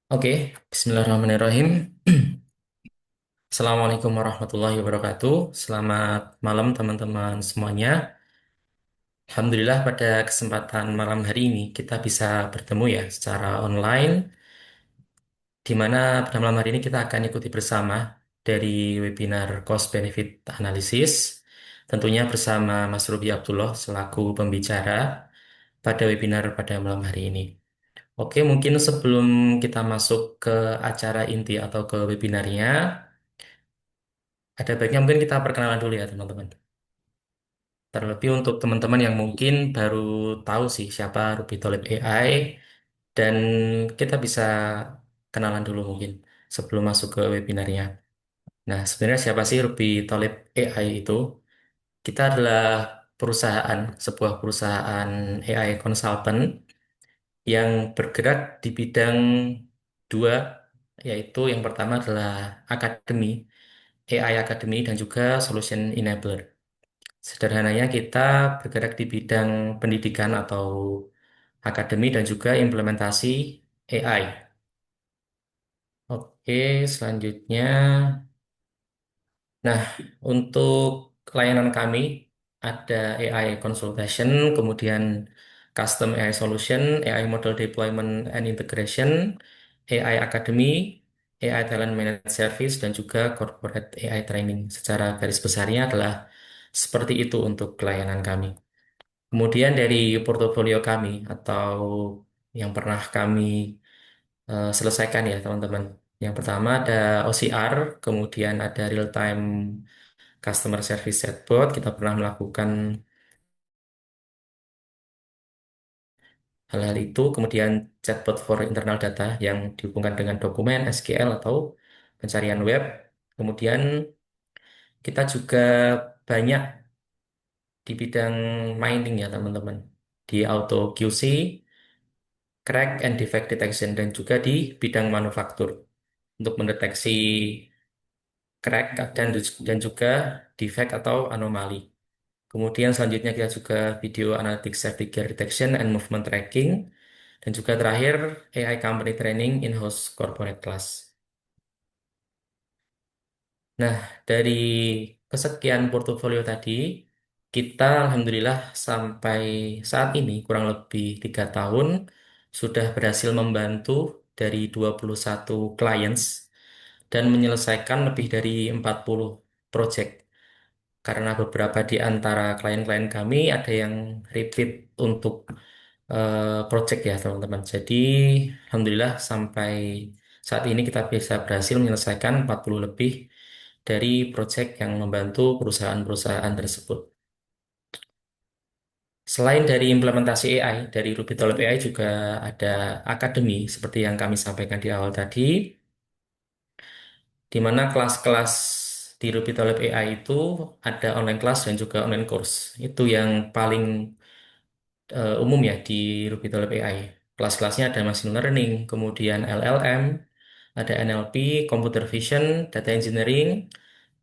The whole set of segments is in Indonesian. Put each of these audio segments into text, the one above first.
Oke, Bismillahirrahmanirrahim. Assalamualaikum warahmatullahi wabarakatuh. Selamat malam teman-teman semuanya. Alhamdulillah pada kesempatan malam hari ini kita bisa bertemu ya secara online, di mana pada malam hari ini kita akan ikuti bersama dari webinar Cost Benefit Analysis, tentunya bersama Mas Ruby Abdullah selaku pembicara pada webinar pada malam hari ini. Oke, mungkin sebelum kita masuk ke acara inti atau ke webinarnya, ada baiknya mungkin kita perkenalan dulu ya teman-teman. Terlebih untuk teman-teman yang mungkin baru tahu sih siapa Ruby Talib AI dan kita bisa kenalan dulu mungkin sebelum masuk ke webinarnya. Nah, sebenarnya siapa sih Ruby Talib AI itu? Kita adalah perusahaan, sebuah perusahaan AI consultant yang bergerak di bidang dua, yaitu yang pertama adalah akademi, AI Academy dan juga Solution Enabler. Sederhananya kita bergerak di bidang pendidikan atau akademi dan juga implementasi AI. Oke, selanjutnya. Nah, untuk layanan kami ada AI Consultation, kemudian Custom AI Solution, AI Model Deployment and Integration, AI Academy, AI Talent Managed Service, dan juga Corporate AI Training. Secara garis besarnya adalah seperti itu untuk layanan kami. Kemudian dari portofolio kami atau yang pernah kami selesaikan ya teman-teman. Yang pertama ada OCR, kemudian ada Real Time Customer Service Chatbot. Kita pernah melakukan hal-hal itu. Kemudian chatbot for internal data yang dihubungkan dengan dokumen, SQL atau pencarian web. Kemudian kita juga banyak di bidang mining ya teman-teman. Di auto QC, crack and defect detection dan juga di bidang manufaktur untuk mendeteksi crack dan juga defect atau anomali. Kemudian selanjutnya kita juga video analytics safety gear detection and movement tracking dan juga terakhir AI company training in-house corporate class. Nah, dari kesekian portofolio tadi, kita alhamdulillah sampai saat ini kurang lebih 3 tahun sudah berhasil membantu dari 21 clients dan menyelesaikan lebih dari 40 project. Karena beberapa di antara klien-klien kami ada yang repeat untuk project ya teman-teman. Jadi alhamdulillah sampai saat ini kita bisa berhasil menyelesaikan 40 lebih dari project yang membantu perusahaan-perusahaan tersebut. Selain dari implementasi AI, dari Ruby Taleb AI juga ada akademi seperti yang kami sampaikan di awal tadi, di mana kelas-kelas di Ruby Taleb AI itu ada online class dan juga online course. Itu yang paling umum ya di Ruby Taleb AI. Kelas-kelasnya ada machine learning, kemudian LLM, ada NLP, computer vision, data engineering,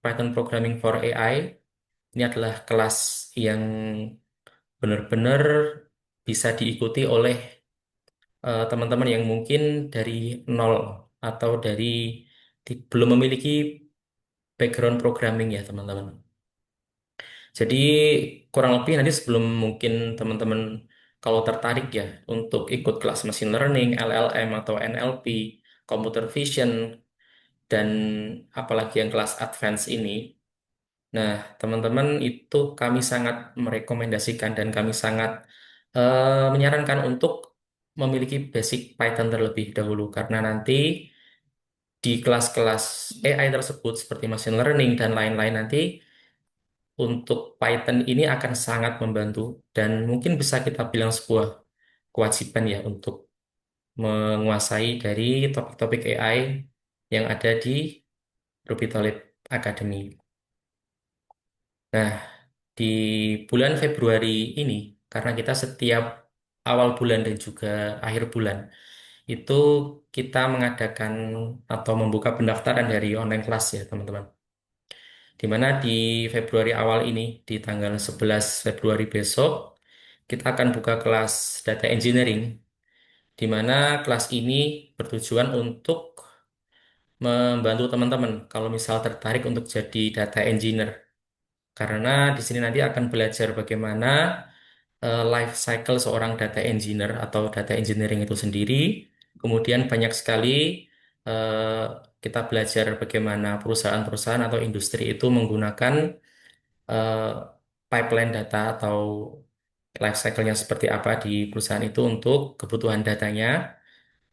Python programming for AI. Ini adalah kelas yang benar-benar bisa diikuti oleh teman-teman yang mungkin dari nol atau dari belum memiliki background programming ya teman-teman. Jadi kurang lebih nanti sebelum mungkin teman-teman kalau tertarik ya untuk ikut kelas machine learning, LLM atau NLP, computer vision, dan apalagi yang kelas advance ini. Nah, teman-teman itu kami sangat merekomendasikan dan kami sangat menyarankan untuk memiliki basic Python terlebih dahulu karena nanti di kelas-kelas AI tersebut seperti machine learning dan lain-lain nanti untuk Python ini akan sangat membantu dan mungkin bisa kita bilang sebuah kewajiban ya untuk menguasai dari topik-topik AI yang ada di Ruby Talib Academy. Nah, di bulan Februari ini, karena kita setiap awal bulan dan juga akhir bulan, itu kita mengadakan atau membuka pendaftaran dari online kelas ya, teman-teman. Di mana di Februari awal ini, di tanggal 11 Februari besok, kita akan buka kelas data engineering di mana kelas ini bertujuan untuk membantu teman-teman kalau misal tertarik untuk jadi data engineer. Karena di sini nanti akan belajar bagaimana life cycle seorang data engineer atau data engineering itu sendiri. Kemudian banyak sekali eh, kita belajar bagaimana perusahaan-perusahaan atau industri itu menggunakan eh, pipeline data atau life cycle-nya seperti apa di perusahaan itu untuk kebutuhan datanya.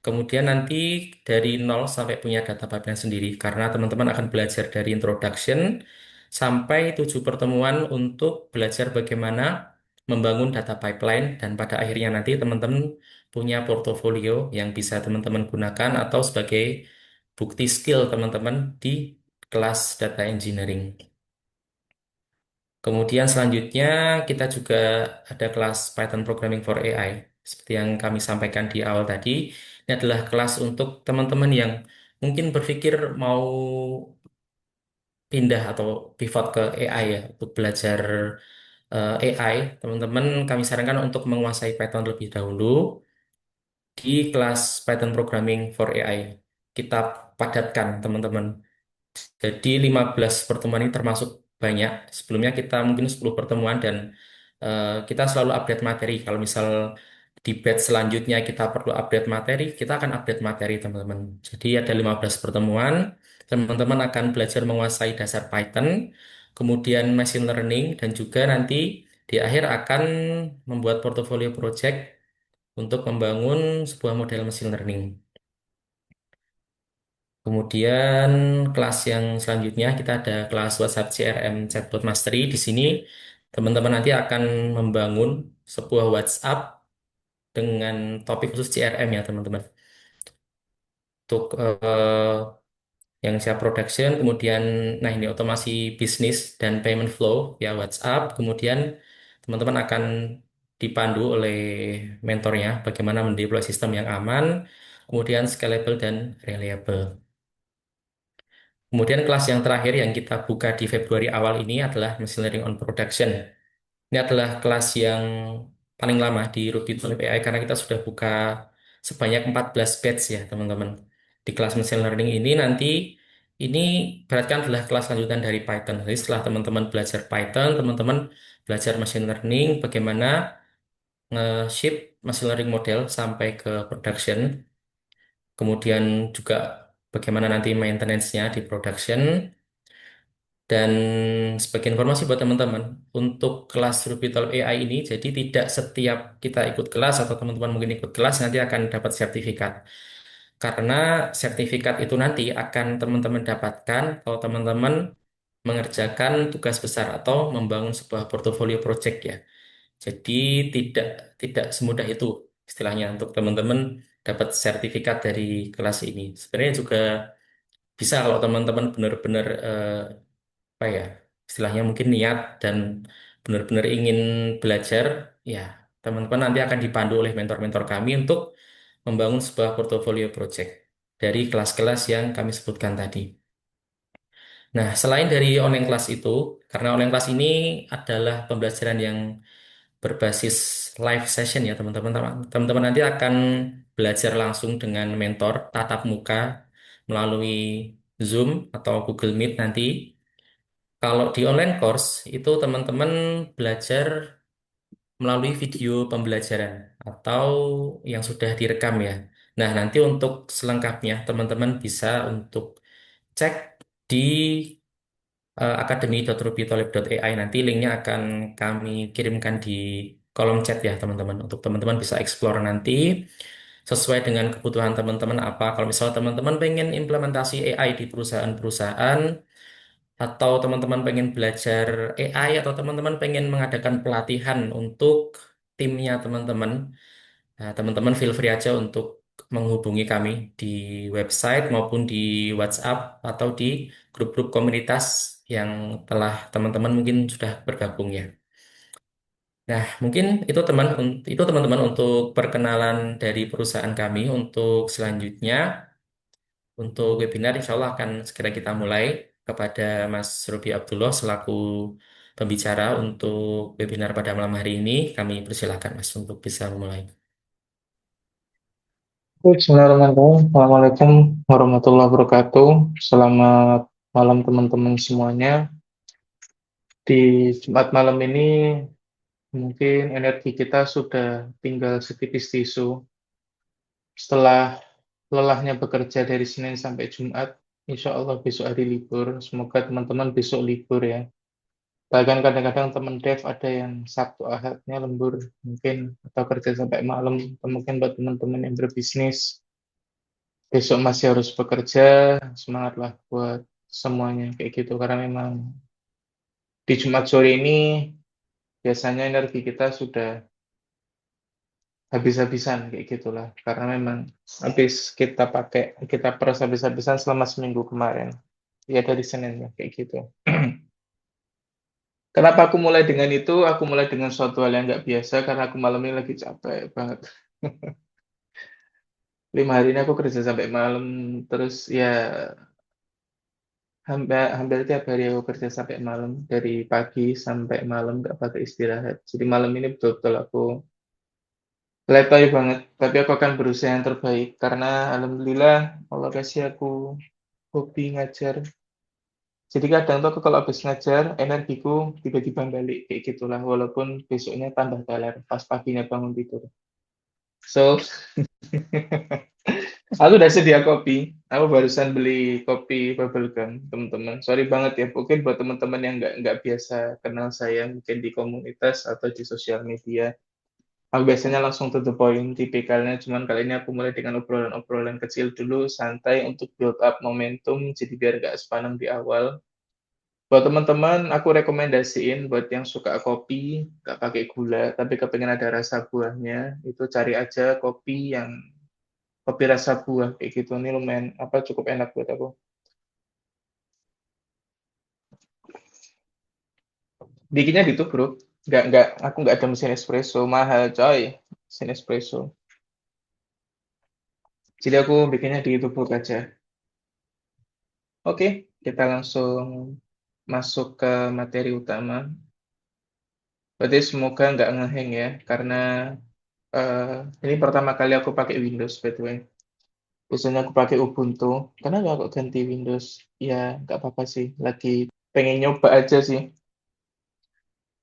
Kemudian nanti dari nol sampai punya data pipeline sendiri, karena teman-teman akan belajar dari introduction sampai 7 pertemuan untuk belajar bagaimana membangun data pipeline, dan pada akhirnya nanti teman-teman punya portofolio yang bisa teman-teman gunakan atau sebagai bukti skill teman-teman di kelas data engineering. Kemudian selanjutnya kita juga ada kelas Python Programming for AI. Seperti yang kami sampaikan di awal tadi, ini adalah kelas untuk teman-teman yang mungkin berpikir mau pindah atau pivot ke AI ya, untuk belajar AI. Teman-teman kami sarankan untuk menguasai Python lebih dahulu di kelas Python Programming for AI. Kita padatkan teman-teman. Jadi 15 pertemuan ini termasuk banyak. Sebelumnya kita mungkin 10 pertemuan dan kita selalu update materi. Kalau misal di batch selanjutnya kita perlu update materi, kita akan update materi teman-teman. Jadi ada 15 pertemuan, teman-teman akan belajar menguasai dasar Python, kemudian machine learning, dan juga nanti di akhir akan membuat portfolio project untuk membangun sebuah model machine learning. Kemudian kelas yang selanjutnya kita ada kelas WhatsApp CRM Chatbot Mastery. Di sini teman-teman nanti akan membangun sebuah WhatsApp dengan topik khusus CRM ya teman-teman. Untuk yang siap production, kemudian nah ini otomasi bisnis dan payment flow ya WhatsApp. Kemudian teman-teman akan dipandu oleh mentornya bagaimana mendeploy sistem yang aman, kemudian scalable dan reliable. Kemudian kelas yang terakhir yang kita buka di Februari awal ini adalah Machine Learning on Production. Ini adalah kelas yang paling lama di Ruby Tutorial AI karena kita sudah buka sebanyak 14 batch ya teman-teman. Di kelas Machine Learning ini nanti ini beratkan adalah kelas lanjutan dari Python. Jadi setelah teman-teman belajar Python, teman-teman belajar Machine Learning, bagaimana nge-ship Machine Learning model sampai ke production. Kemudian juga bagaimana nanti maintenance-nya di production. Dan sebagai informasi buat teman-teman, untuk kelas Ruby Talk AI ini, jadi tidak setiap kita ikut kelas atau teman-teman mungkin ikut kelas nanti akan dapat sertifikat. Karena sertifikat itu nanti akan teman-teman dapatkan kalau teman-teman mengerjakan tugas besar atau membangun sebuah portofolio project ya. Jadi tidak tidak semudah itu istilahnya untuk teman-teman dapat sertifikat dari kelas ini. Sebenarnya juga bisa kalau teman-teman benar-benar apa ya istilahnya mungkin niat dan benar-benar ingin belajar ya teman-teman nanti akan dipandu oleh mentor-mentor kami untuk membangun sebuah portofolio project dari kelas-kelas yang kami sebutkan tadi. Nah, selain dari online class itu, karena online class ini adalah pembelajaran yang berbasis live session ya teman-teman. Teman-teman nanti akan belajar langsung dengan mentor tatap muka melalui Zoom atau Google Meet nanti. Kalau di online course itu teman-teman belajar melalui video pembelajaran atau yang sudah direkam ya. Nah, nanti untuk selengkapnya teman-teman bisa untuk cek di academy.rubytalib.ai. Nanti linknya akan kami kirimkan di kolom chat ya teman-teman. Untuk teman-teman bisa explore nanti sesuai dengan kebutuhan teman-teman apa. Kalau misalnya teman-teman pengen implementasi AI di perusahaan-perusahaan, atau teman-teman pengen belajar AI atau teman-teman pengen mengadakan pelatihan untuk timnya teman-teman, nah, teman-teman feel free aja untuk menghubungi kami di website maupun di WhatsApp atau di grup-grup komunitas yang telah teman-teman mungkin sudah bergabung ya. Nah, mungkin itu teman-teman untuk perkenalan dari perusahaan kami. Untuk selanjutnya untuk webinar, insya Allah akan segera kita mulai kepada Mas Ruby Abdullah selaku pembicara untuk webinar pada malam hari ini. Kami persilahkan Mas untuk bisa memulai. Bismillahirrahmanirrahim. Assalamualaikum warahmatullahi wabarakatuh. Selamat malam teman-teman semuanya. Di Jumat malam ini mungkin energi kita sudah tinggal setipis tisu. Setelah lelahnya bekerja dari Senin sampai Jumat, insya Allah besok hari libur. Semoga teman-teman besok libur ya. Bahkan kadang-kadang teman dev ada yang Sabtu Ahadnya lembur mungkin atau kerja sampai malam. Atau mungkin buat teman-teman yang berbisnis besok masih harus bekerja, semangatlah buat semuanya kayak gitu karena memang di Jumat sore ini biasanya energi kita sudah habis-habisan kayak gitulah karena memang habis kita peras habis-habisan selama seminggu kemarin ya dari Senin ya kayak gitu. Kenapa aku mulai dengan itu? Aku mulai dengan suatu hal yang nggak biasa karena aku malam ini lagi capek banget. 5 hari ini aku kerja sampai malam terus ya hampir, hampir tiap hari aku kerja sampai malam, dari pagi sampai malam nggak pakai istirahat. Jadi malam ini betul-betul aku letoy banget, tapi aku akan berusaha yang terbaik karena alhamdulillah Allah kasih aku hobi ngajar. Jadi kadang tuh aku kalau habis ngajar, energiku tiba-tiba balik kayak gitulah, walaupun besoknya tambah teler pas paginya bangun tidur. So, aku udah sedia kopi. Aku barusan beli kopi bubble gum, teman-teman. Sorry banget ya, mungkin buat teman-teman yang nggak biasa kenal saya, mungkin di komunitas atau di sosial media. Aku biasanya langsung to the point, tipikalnya. Cuman kali ini aku mulai dengan obrolan-obrolan kecil dulu, santai untuk build up momentum, jadi biar nggak sepaneng di awal. Buat teman-teman, aku rekomendasiin buat yang suka kopi, nggak pakai gula, tapi kepengen ada rasa buahnya, itu cari aja kopi rasa buah kayak gitu. Ini lumayan apa cukup enak buat aku. Bikinnya gitu, bro. Nggak, aku nggak ada mesin espresso, mahal coy, mesin espresso. Jadi aku bikinnya di YouTube aja. Oke, kita langsung masuk ke materi utama. Berarti semoga nggak ngeheng ya, karena eh, ini pertama kali aku pakai Windows, by the way. Biasanya aku pakai Ubuntu. Kenapa kok ganti Windows? Ya, nggak apa-apa sih. Lagi pengen nyoba aja sih.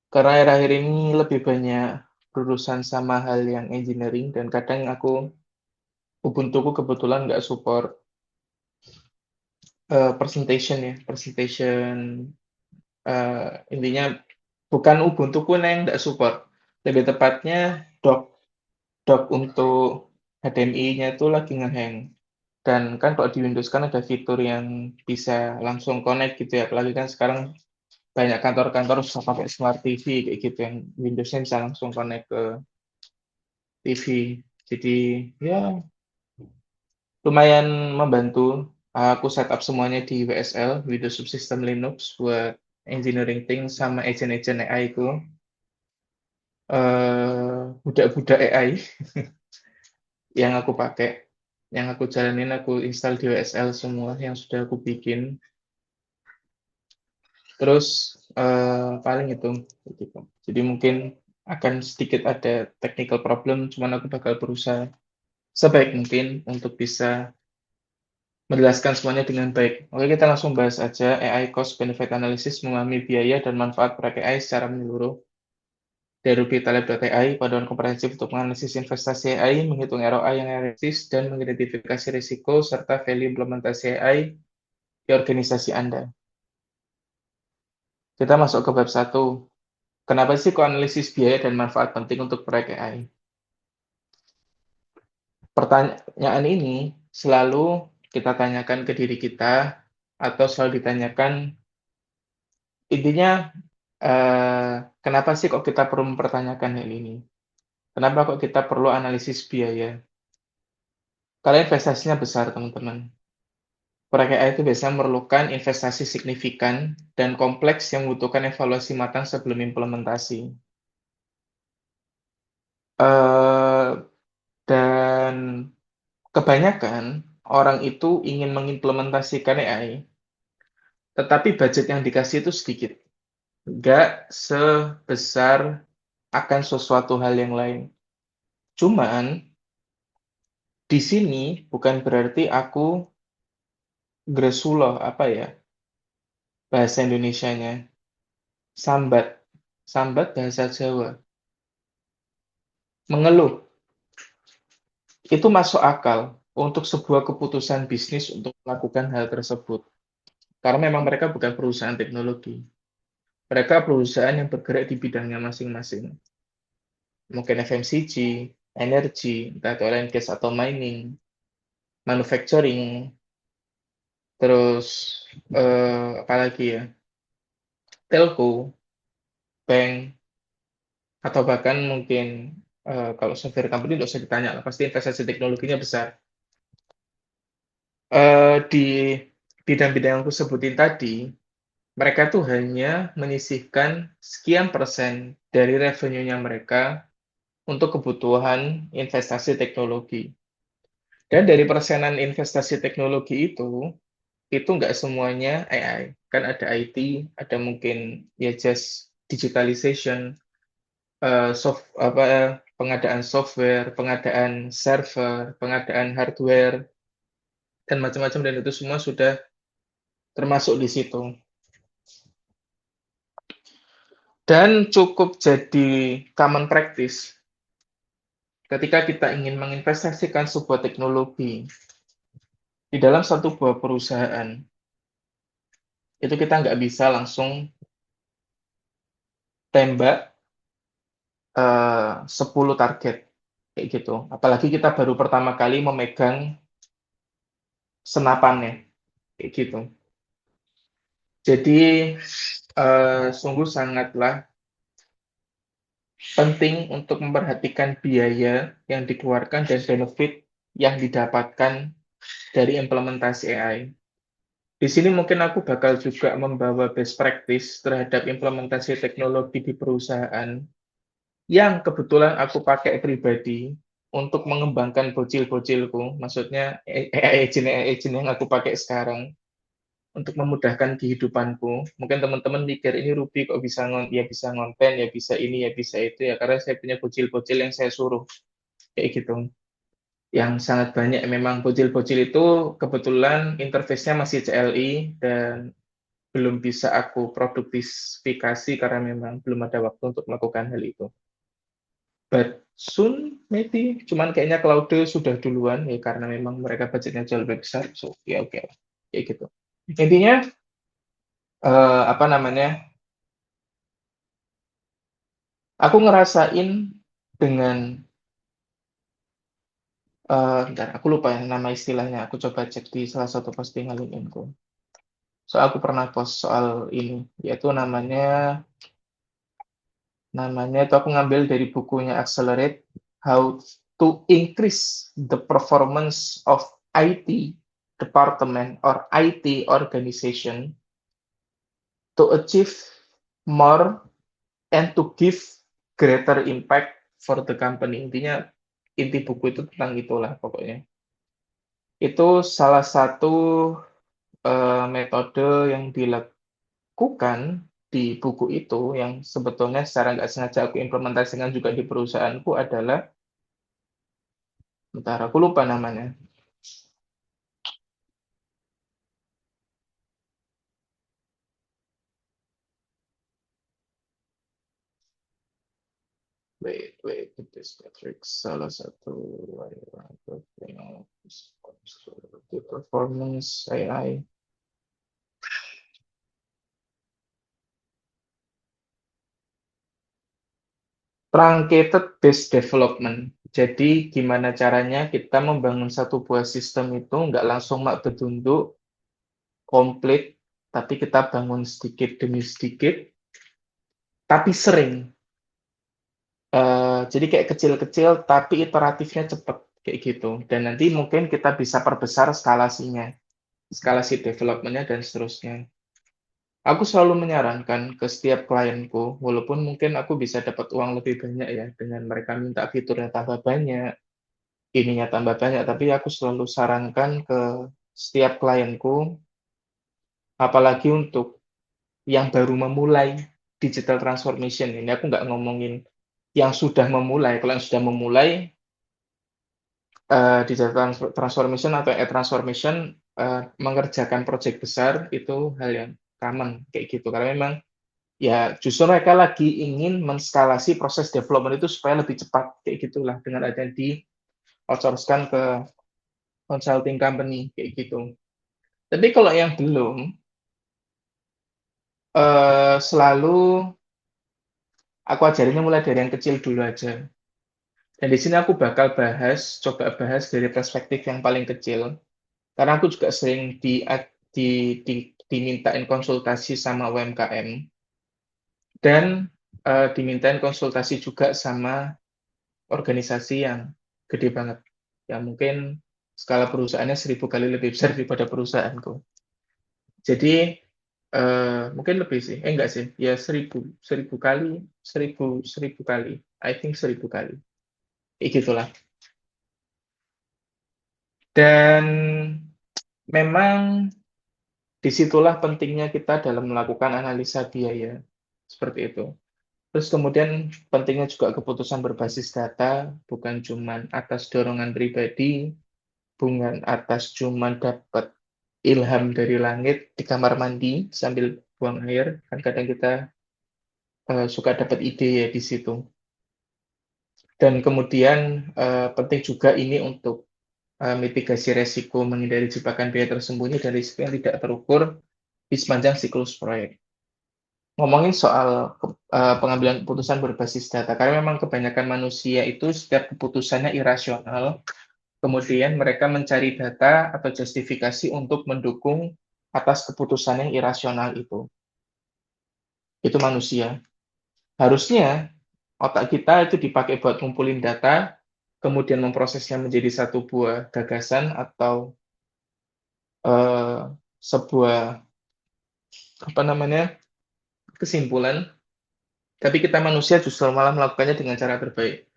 Karena akhir-akhir ini lebih banyak berurusan sama hal yang engineering dan kadang aku Ubuntuku kebetulan nggak support presentation ya, presentation intinya bukan Ubuntuku yang nggak support, lebih tepatnya dock dock untuk HDMI-nya itu lagi ngehang. Dan kan kalau di Windows kan ada fitur yang bisa langsung connect gitu ya, apalagi kan sekarang banyak kantor-kantor sudah pakai Smart TV kayak gitu yang Windows-nya bisa langsung connect ke TV. Jadi ya lumayan membantu. Aku setup semuanya di WSL, Windows Subsystem Linux, buat engineering things sama agent-agent AI ku. Budak-budak AI yang aku pakai, yang aku jalanin, aku install di WSL semua yang sudah aku bikin. Terus paling itu, gitu. Jadi mungkin akan sedikit ada technical problem, cuman aku bakal berusaha sebaik mungkin untuk bisa menjelaskan semuanya dengan baik. Oke, kita langsung bahas aja AI Cost Benefit Analysis, memahami biaya dan manfaat proyek AI secara menyeluruh. Dari Taleb.ai, paduan komprehensif untuk menganalisis investasi AI, menghitung ROI yang realistis, dan mengidentifikasi risiko serta value implementasi AI di organisasi Anda. Kita masuk ke bab 1. Kenapa sih kok analisis biaya dan manfaat penting untuk proyek AI? Pertanyaan ini selalu kita tanyakan ke diri kita atau selalu ditanyakan, intinya kenapa sih kok kita perlu mempertanyakan hal ini? Kenapa kok kita perlu analisis biaya? Karena investasinya besar, teman-teman. Proyek AI itu biasanya memerlukan investasi signifikan dan kompleks yang membutuhkan evaluasi matang sebelum implementasi. Eh, dan kebanyakan orang itu ingin mengimplementasikan AI, tetapi budget yang dikasih itu sedikit. Nggak sebesar akan sesuatu hal yang lain. Cuman, Di sini bukan berarti aku gresuloh, apa ya bahasa Indonesianya, sambat. Sambat bahasa Jawa. Mengeluh. Itu masuk akal untuk sebuah keputusan bisnis untuk melakukan hal tersebut. Karena memang mereka bukan perusahaan teknologi. Mereka perusahaan yang bergerak di bidangnya masing-masing. Mungkin FMCG, energi, entah itu oil and gas atau mining, manufacturing, terus apalagi ya, telco, bank, atau bahkan mungkin kalau software company tidak usah ditanya lah, pasti investasi teknologinya besar. Di bidang-bidang yang aku sebutin tadi, mereka tuh hanya menyisihkan sekian persen dari revenue-nya mereka untuk kebutuhan investasi teknologi. Dan dari persenan investasi teknologi itu nggak semuanya AI. Kan ada IT, ada mungkin ya just digitalization, pengadaan software, pengadaan server, pengadaan hardware, dan macam-macam, dan itu semua sudah termasuk di situ. Dan cukup jadi common practice ketika kita ingin menginvestasikan sebuah teknologi di dalam satu buah perusahaan, itu kita nggak bisa langsung tembak 10 target kayak gitu. Apalagi kita baru pertama kali memegang senapannya kayak gitu. Jadi sungguh sangatlah penting untuk memperhatikan biaya yang dikeluarkan dan benefit yang didapatkan dari implementasi AI. Di sini mungkin aku bakal juga membawa best practice terhadap implementasi teknologi di perusahaan yang kebetulan aku pakai pribadi untuk mengembangkan bocil-bocilku, maksudnya AI agent yang aku pakai sekarang untuk memudahkan kehidupanku. Mungkin teman-teman mikir ini Ruby kok bisa ya bisa ngonten, ya bisa ini, ya bisa itu ya karena saya punya bocil-bocil yang saya suruh kayak gitu. Yang sangat banyak memang bocil-bocil itu kebetulan interface-nya masih CLI dan belum bisa aku produktivifikasi karena memang belum ada waktu untuk melakukan hal itu. But soon maybe, cuman kayaknya Claude sudah duluan ya karena memang mereka budgetnya jauh lebih besar. So ya oke lah. Kayak gitu. Intinya apa namanya? Aku ngerasain dengan bentar, aku lupa ya nama istilahnya. Aku coba cek di salah satu postingan LinkedIn-ku. So aku pernah post soal ini, yaitu namanya itu aku ngambil dari bukunya Accelerate, How to Increase the Performance of IT Department or IT Organization to Achieve More and to Give Greater Impact for the Company. Intinya inti buku itu tentang itulah pokoknya. Itu salah satu metode yang dilakukan di buku itu yang sebetulnya secara nggak sengaja aku implementasikan juga di perusahaanku adalah, bentar aku lupa namanya. Wait, this matrix salah satu performance AI. Truncated based development. Jadi gimana caranya kita membangun satu buah sistem itu nggak langsung mak bedunduk, komplit, tapi kita bangun sedikit demi sedikit, tapi sering. Jadi kayak kecil-kecil, tapi iteratifnya cepat, kayak gitu. Dan nanti mungkin kita bisa perbesar skalasinya, skalasi development-nya dan seterusnya. Aku selalu menyarankan ke setiap klienku, walaupun mungkin aku bisa dapat uang lebih banyak ya, dengan mereka minta fiturnya tambah banyak, ininya tambah banyak, tapi aku selalu sarankan ke setiap klienku, apalagi untuk yang baru memulai digital transformation. Ini aku nggak ngomongin yang sudah memulai. Kalau yang sudah memulai, digital transformation atau e-transformation mengerjakan proyek besar itu hal yang common kayak gitu. Karena memang ya justru mereka lagi ingin menskalasi proses development itu supaya lebih cepat kayak gitulah dengan ada di outsource-kan ke consulting company kayak gitu. Tapi kalau yang belum, selalu aku ajarinnya mulai dari yang kecil dulu aja. Dan di sini aku bakal coba bahas dari perspektif yang paling kecil. Karena aku juga sering dimintain konsultasi sama UMKM dan dimintain konsultasi juga sama organisasi yang gede banget. Ya mungkin skala perusahaannya 1.000 kali lebih besar daripada perusahaanku. Jadi mungkin lebih sih, enggak sih, ya 1.000 kali, 1.000 kali, I think 1.000 kali, kayak gitulah. Dan memang disitulah pentingnya kita dalam melakukan analisa biaya, seperti itu. Terus kemudian pentingnya juga keputusan berbasis data, bukan cuma atas dorongan pribadi, bukan atas cuma dapat ilham dari langit di kamar mandi sambil buang air. Kan kadang kita suka dapat ide ya di situ. Dan kemudian penting juga ini untuk mitigasi resiko, menghindari jebakan biaya tersembunyi dan risiko yang tidak terukur di sepanjang siklus proyek. Ngomongin soal pengambilan keputusan berbasis data, karena memang kebanyakan manusia itu setiap keputusannya irasional, kemudian mereka mencari data atau justifikasi untuk mendukung atas keputusan yang irasional itu. Itu manusia. Harusnya otak kita itu dipakai buat ngumpulin data, kemudian memprosesnya menjadi satu buah gagasan atau eh, sebuah apa namanya kesimpulan. Tapi kita manusia justru malah melakukannya dengan cara terbaik.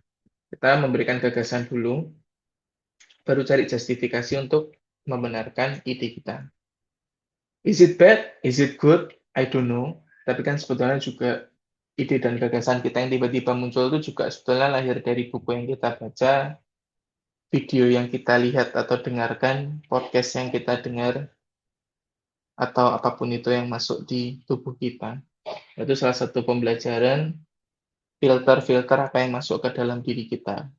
Kita memberikan gagasan dulu, baru cari justifikasi untuk membenarkan ide kita. Is it bad? Is it good? I don't know. Tapi kan sebetulnya juga ide dan gagasan kita yang tiba-tiba muncul itu juga sebetulnya lahir dari buku yang kita baca, video yang kita lihat atau dengarkan, podcast yang kita dengar, atau apapun itu yang masuk di tubuh kita. Itu salah satu pembelajaran filter-filter apa yang masuk ke dalam diri kita.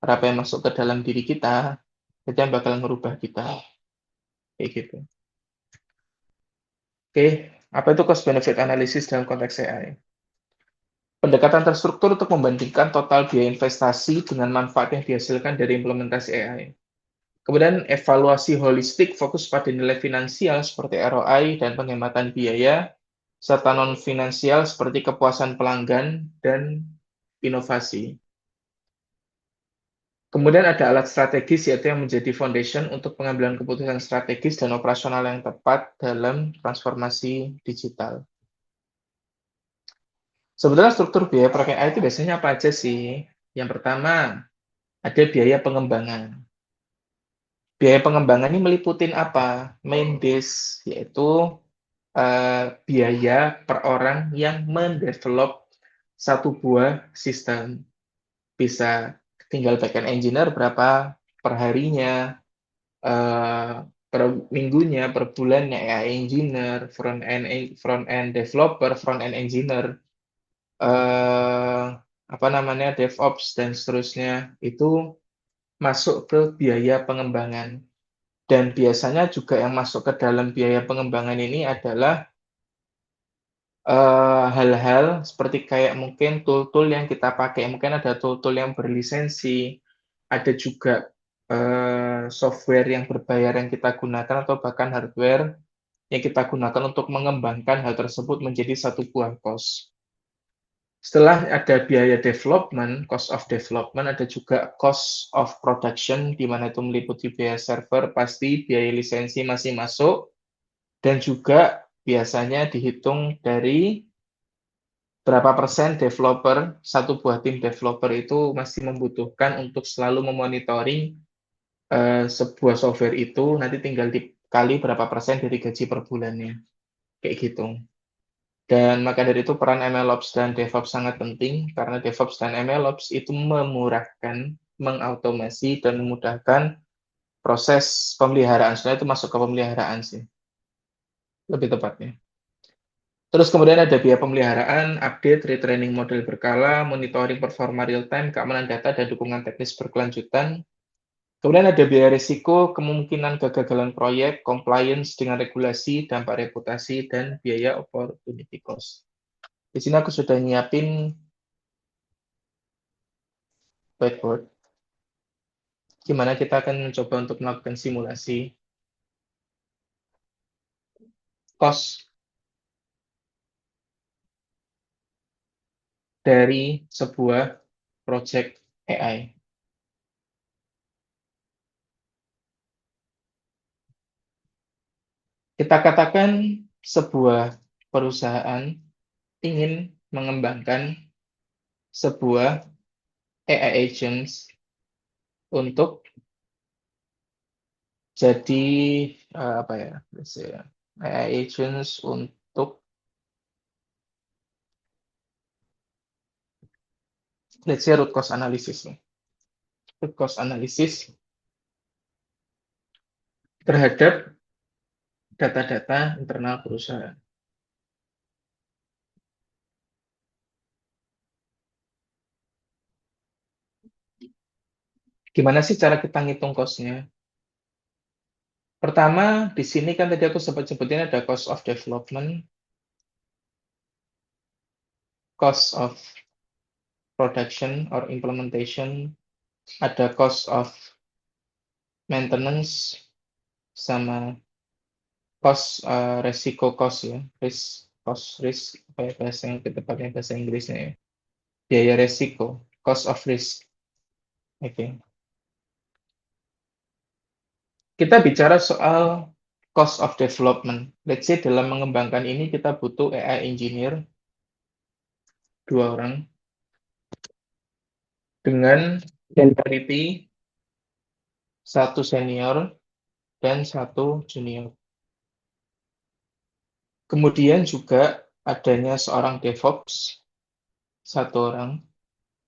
Apa yang masuk ke dalam diri kita, itu yang bakal merubah kita. Kayak gitu. Oke, apa itu cost benefit analysis dalam konteks AI? Pendekatan terstruktur untuk membandingkan total biaya investasi dengan manfaat yang dihasilkan dari implementasi AI. Kemudian evaluasi holistik fokus pada nilai finansial seperti ROI dan penghematan biaya, serta non-finansial seperti kepuasan pelanggan dan inovasi. Kemudian ada alat strategis yaitu yang menjadi foundation untuk pengambilan keputusan strategis dan operasional yang tepat dalam transformasi digital. Sebetulnya struktur biaya proyek AI itu biasanya apa aja sih? Yang pertama, ada biaya pengembangan. Biaya pengembangan ini meliputin apa? Main base, yaitu biaya per orang yang mendevelop satu buah sistem. Bisa tinggal backend engineer berapa per harinya, per minggunya, per bulannya, AI engineer, front end developer, front end engineer, eh, apa namanya DevOps dan seterusnya itu masuk ke biaya pengembangan. Dan biasanya juga yang masuk ke dalam biaya pengembangan ini adalah hal-hal seperti kayak mungkin tool-tool yang kita pakai. Mungkin ada tool-tool yang berlisensi, ada juga software yang berbayar yang kita gunakan atau bahkan hardware yang kita gunakan untuk mengembangkan hal tersebut menjadi satu buah cost. Setelah ada biaya development, cost of development, ada juga cost of production, di mana itu meliputi biaya server, pasti biaya lisensi masih masuk, dan juga biasanya dihitung dari berapa persen developer, satu buah tim developer itu masih membutuhkan untuk selalu memonitoring sebuah software itu, nanti tinggal dikali berapa persen dari gaji per bulannya. Kayak gitu. Dan maka dari itu peran MLOps dan DevOps sangat penting karena DevOps dan MLOps itu memurahkan mengautomasi dan memudahkan proses pemeliharaan. Sebenarnya itu masuk ke pemeliharaan sih, lebih tepatnya. Terus kemudian ada biaya pemeliharaan, update, retraining model berkala, monitoring performa real time, keamanan data, dan dukungan teknis berkelanjutan. Kemudian ada biaya risiko, kemungkinan kegagalan proyek, compliance dengan regulasi, dampak reputasi, dan biaya opportunity cost. Di sini aku sudah nyiapin whiteboard. Gimana kita akan mencoba untuk melakukan simulasi cost dari sebuah project AI. Kita katakan sebuah perusahaan ingin mengembangkan sebuah AI agents untuk jadi apa ya, AI agents untuk let's say root cause analysis nih. Root cause analysis terhadap data-data internal perusahaan. Gimana sih cara kita ngitung cost-nya? Pertama, di sini kan tadi aku sempat sebutin ada cost of development, cost of production or implementation, ada cost of maintenance, sama cost resiko cost ya, risk apa ya bahasa yang tepatnya bahasa Inggrisnya ya, biaya resiko, cost of risk. Oke, kita bicara soal cost of development. Let's say dalam mengembangkan ini kita butuh AI engineer 2 orang dengan seniority 1 senior dan 1 junior. Kemudian juga adanya seorang DevOps 1 orang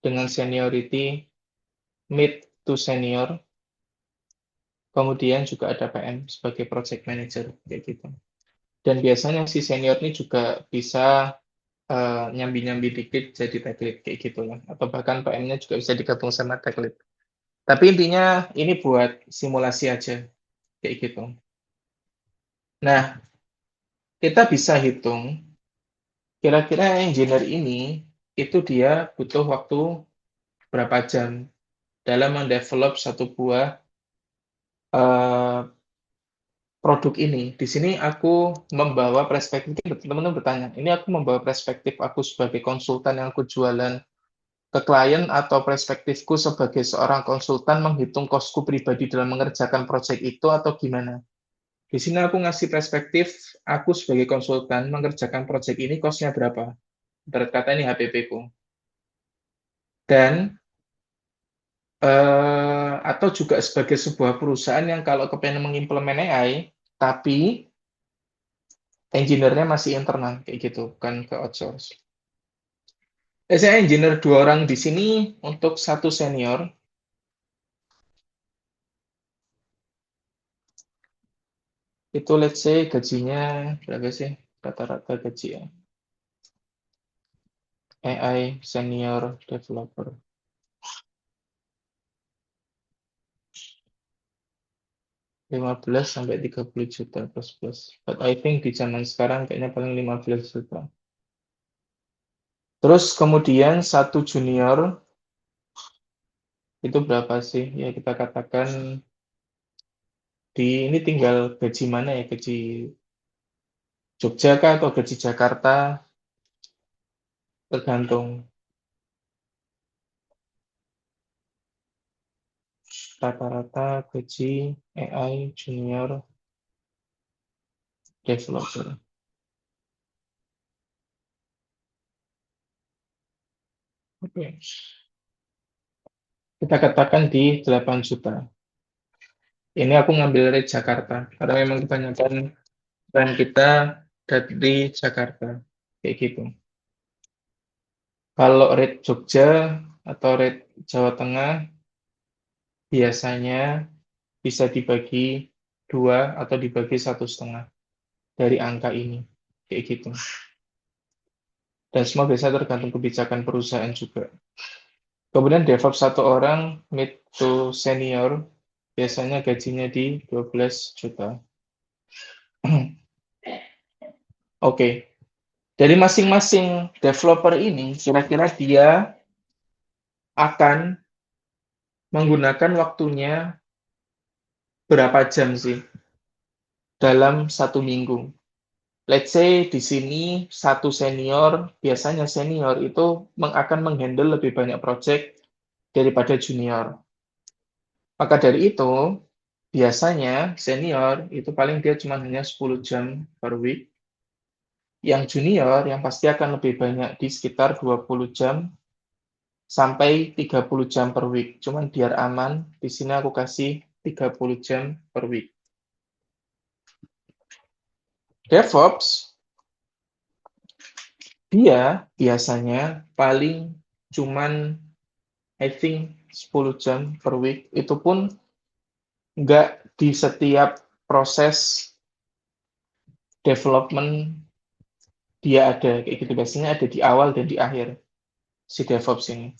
dengan seniority mid to senior. Kemudian juga ada PM sebagai project manager kayak gitu. Dan biasanya si senior ini juga bisa nyambi-nyambi dikit jadi tech lead kayak gitu lah. Atau bahkan PM-nya juga bisa digabung sama tech lead. Tapi intinya ini buat simulasi aja kayak gitu. Nah, kita bisa hitung kira-kira engineer ini itu dia butuh waktu berapa jam dalam mendevelop satu buah eh, produk ini. Di sini aku membawa perspektif, teman-teman bertanya, ini aku membawa perspektif aku sebagai konsultan yang aku jualan ke klien atau perspektifku sebagai seorang konsultan menghitung kosku pribadi dalam mengerjakan proyek itu atau gimana? Di sini aku ngasih perspektif aku sebagai konsultan mengerjakan proyek ini kosnya berapa? Ibarat kata ini HPP ku. Dan atau juga sebagai sebuah perusahaan yang kalau kepengen mengimplement AI, tapi engineer-nya masih internal kayak gitu, bukan ke outsource. Saya engineer 2 orang di sini untuk 1 senior, itu let's say gajinya berapa sih? Rata-rata gaji ya. AI senior developer. 15 sampai 30 juta plus plus. But I think di zaman sekarang kayaknya paling 15 juta. Terus kemudian 1 junior itu berapa sih? Ya kita katakan di ini tinggal gaji mana ya? Gaji Jogja kah atau gaji Jakarta? Tergantung rata-rata gaji AI junior developer. Oke. Kita katakan di 8 juta. Ini aku ngambil rate Jakarta karena memang kebanyakan brand kita dari Jakarta kayak gitu. Kalau rate Jogja atau rate Jawa Tengah biasanya bisa dibagi dua atau dibagi 1,5 dari angka ini. Kayak gitu. Dan semua biasanya tergantung kebijakan perusahaan juga. Kemudian DevOps satu orang, mid to senior, biasanya gajinya di 12 juta. Oke, dari masing-masing developer ini, kira-kira dia akan menggunakan waktunya berapa jam sih dalam satu minggu. Let's say di sini satu senior, biasanya senior itu akan menghandle lebih banyak project daripada junior. Maka dari itu, biasanya senior itu paling dia cuma hanya 10 jam per week. Yang junior yang pasti akan lebih banyak di sekitar 20 jam sampai 30 jam per week. Cuman biar aman, di sini aku kasih 30 jam per week. DevOps, dia biasanya paling cuman I think 10 jam per week. Itu pun nggak di setiap proses development dia ada. Kayak gitu. Biasanya ada di awal dan di akhir si DevOps ini.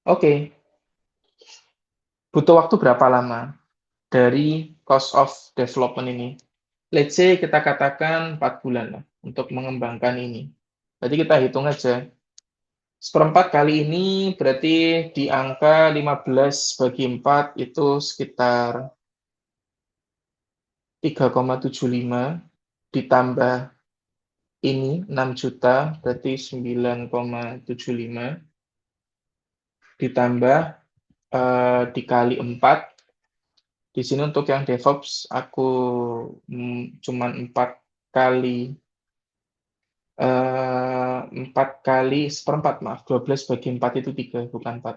Oke, butuh waktu berapa lama dari cost of development ini? Let's say kita katakan 4 bulan lah untuk mengembangkan ini. Berarti kita hitung aja. Seperempat kali ini berarti di angka 15 bagi 4 itu sekitar 3,75 ditambah ini 6 juta berarti 9,75 ditambah dikali 4. Di sini untuk yang DevOps aku cuman 4 kali seperempat, maaf, 12 bagi 4 itu 3, bukan 4.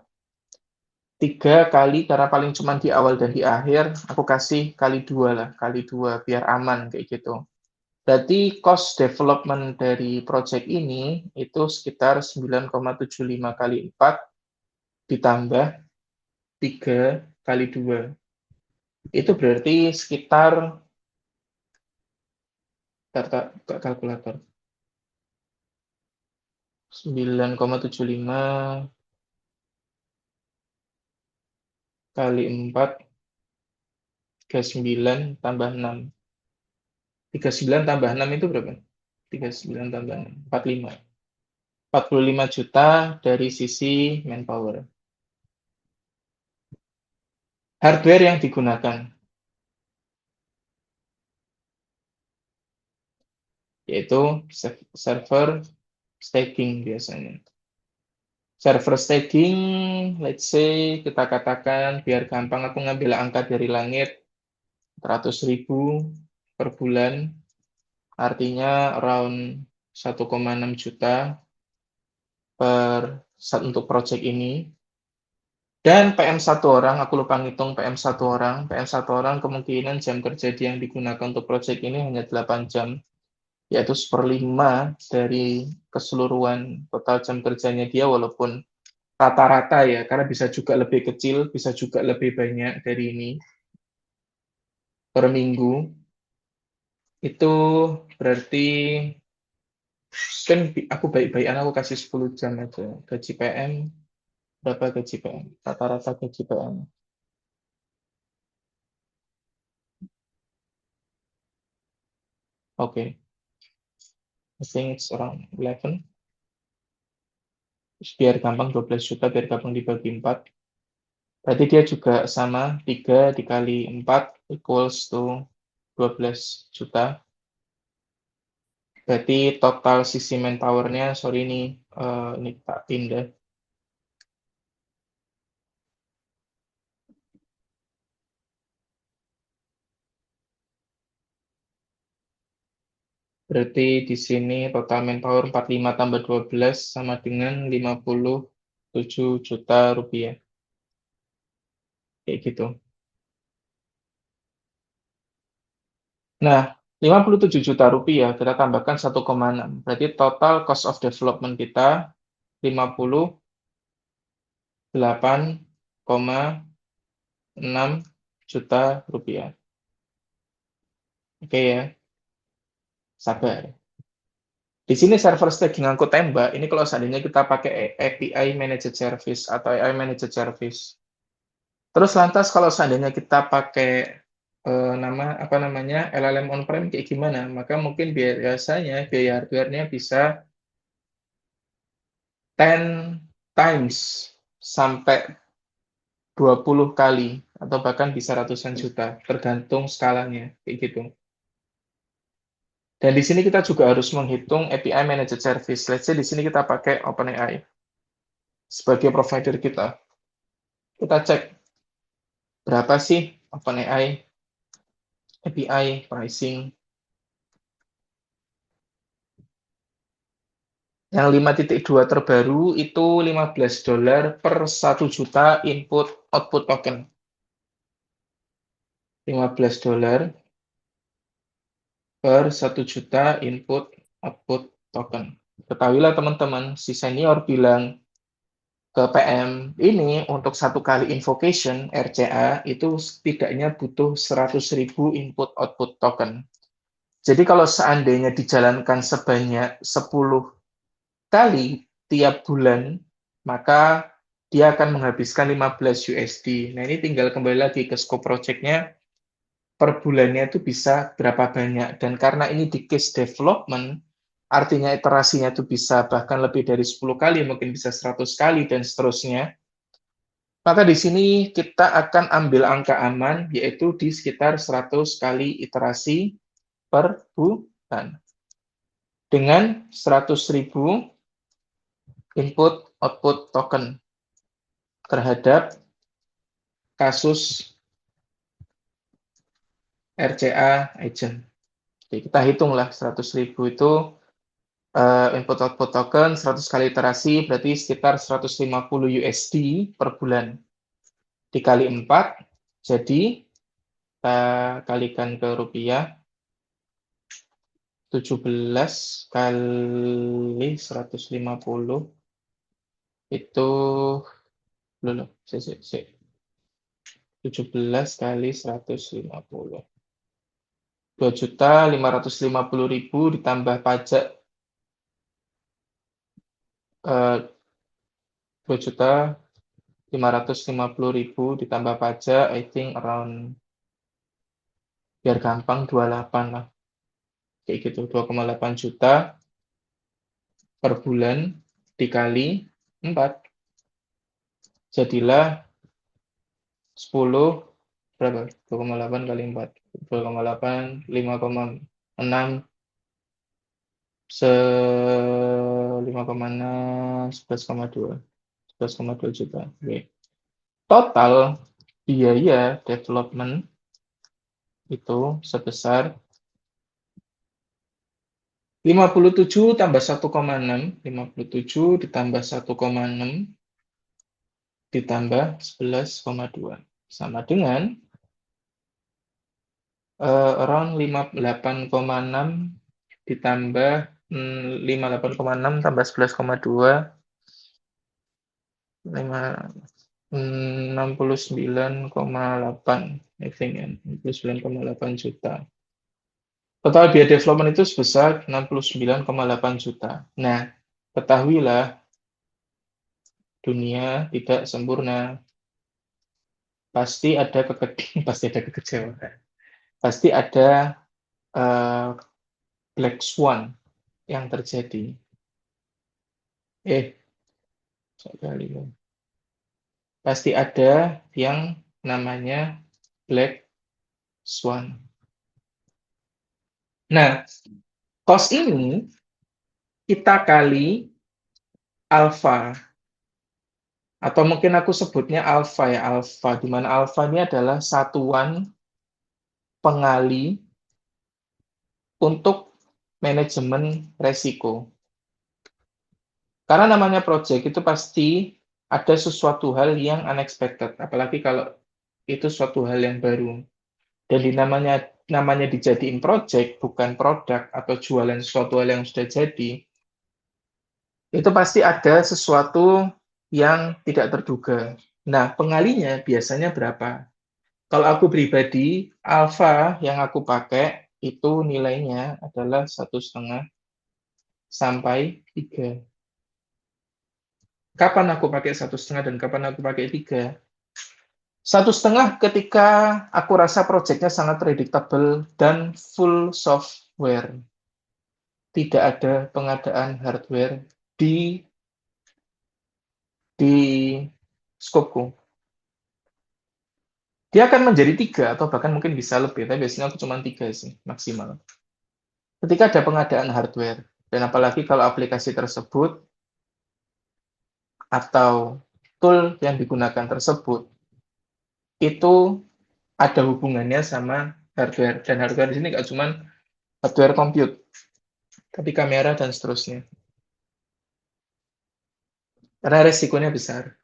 3 kali, karena paling cuma di awal dan di akhir, aku kasih kali 2 lah, kali 2, biar aman, kayak gitu. Berarti cost development dari project ini itu sekitar 9,75 kali 4 ditambah 3 kali 2. Itu berarti sekitar, kalkulator, 9,75 kali 4, 39 tambah 6. 39 tambah 6 itu berapa? 39 tambah 6, 45. 45 juta dari sisi manpower. Hardware yang digunakan, yaitu server stacking biasanya. Server stacking, let's say kita katakan biar gampang aku ngambil angka dari langit, 100.000 per bulan, artinya around 1,6 juta per untuk project ini. Dan PM satu orang, aku lupa ngitung PM satu orang. PM satu orang kemungkinan jam kerja dia yang digunakan untuk project ini hanya 8 jam, yaitu 1/5 dari keseluruhan total jam kerjanya dia, walaupun rata-rata ya, karena bisa juga lebih kecil, bisa juga lebih banyak dari ini per minggu. Itu berarti kan aku baik-baikan aku kasih 10 jam aja. Gaji PM, berapa gaji PM? Rata-rata gaji PM. Oke, I think it's around 11. Terus biar gampang 12 juta, biar gampang dibagi 4. Berarti dia juga sama, 3 dikali 4 equals to 12 juta. Berarti total sisi manpower-nya, sorry ini tak pindah. Berarti di sini total manpower 45 tambah 12 sama dengan 57 juta rupiah. Kayak gitu. Nah, 57 juta rupiah kita tambahkan 1,6. Berarti total cost of development kita 58 juta rupiah. Oke ya, sabar. Di sini server staging angkut tembak, ini kalau seandainya kita pakai API Managed Service atau AI Managed Service. Terus lantas kalau seandainya kita pakai apa namanya LLM on-prem kayak gimana? Maka mungkin biasanya biaya hardware-nya bisa 10 times sampai 20 kali atau bahkan bisa ratusan juta, tergantung skalanya kayak gitu. Dan di sini kita juga harus menghitung API Managed Service. Let's say di sini kita pakai OpenAI sebagai provider kita. Kita cek berapa sih OpenAI API pricing. Yang 5.2 terbaru itu $15 per 1 juta input output token. $15 per 1 juta input output token. Ketahuilah teman-teman, si senior bilang ke PM ini untuk 1 kali invocation RCA itu setidaknya butuh 100.000 input output token. Jadi kalau seandainya dijalankan sebanyak 10 kali tiap bulan, maka dia akan menghabiskan 15 USD. Nah, ini tinggal kembali lagi ke scope project-nya, per bulannya itu bisa berapa banyak. Dan karena ini di case development, artinya iterasinya itu bisa bahkan lebih dari 10 kali, mungkin bisa 100 kali, dan seterusnya. Maka di sini kita akan ambil angka aman, yaitu di sekitar 100 kali iterasi per bulan. Dengan 100.000 input-output token terhadap kasus RCA agent. Jadi kita hitunglah 100.000 itu input-output token, 100 kali iterasi, berarti sekitar 150 USD per bulan. Dikali 4, jadi kita kalikan ke rupiah, 17 kali 150 itu, belum, 17 kali 150. 2.550.000 ditambah pajak 2.550.000 ditambah pajak, I think around, biar gampang 28 lah. Kayak gitu, 2,8 juta per bulan dikali 4. Jadilah 10, berapa? 2,8 kali 4. 2,8, 5,6, 5,6, 11,2 juta. Oke. Total biaya development itu sebesar 57 tambah 1,6, 57 ditambah 1,6 ditambah 11,2 sama dengan around 58,6 ditambah 58,6 tambah 11,2, 69,8, I think, 69,8 juta. Total biaya development itu sebesar 69,8 juta. Nah, ketahuilah dunia tidak sempurna. Pasti ada pasti ada kekecewaan. Pasti ada black swan yang terjadi. Sekali. Pasti ada yang namanya black swan. Nah, cost ini kita kali alpha, atau mungkin aku sebutnya alpha ya, alpha, di mana alpha ini adalah satuan pengali untuk manajemen resiko. Karena namanya project itu pasti ada sesuatu hal yang unexpected, apalagi kalau itu suatu hal yang baru. Dan namanya dijadiin project, bukan produk atau jualan sesuatu hal yang sudah jadi, itu pasti ada sesuatu yang tidak terduga. Nah, pengalinya biasanya berapa? Kalau aku pribadi, alfa yang aku pakai itu nilainya adalah 1,5 sampai 3. Kapan aku pakai 1,5 dan kapan aku pakai 3? 1,5 ketika aku rasa proyeknya sangat predictable dan full software. Tidak ada pengadaan hardware di di skopku. Dia akan menjadi 3 atau bahkan mungkin bisa lebih, tapi biasanya aku cuma 3 sih maksimal. Ketika ada pengadaan hardware, dan apalagi kalau aplikasi tersebut atau tool yang digunakan tersebut itu ada hubungannya sama hardware, dan hardware di sini nggak cuma hardware compute, tapi kamera dan seterusnya. Karena resikonya besar,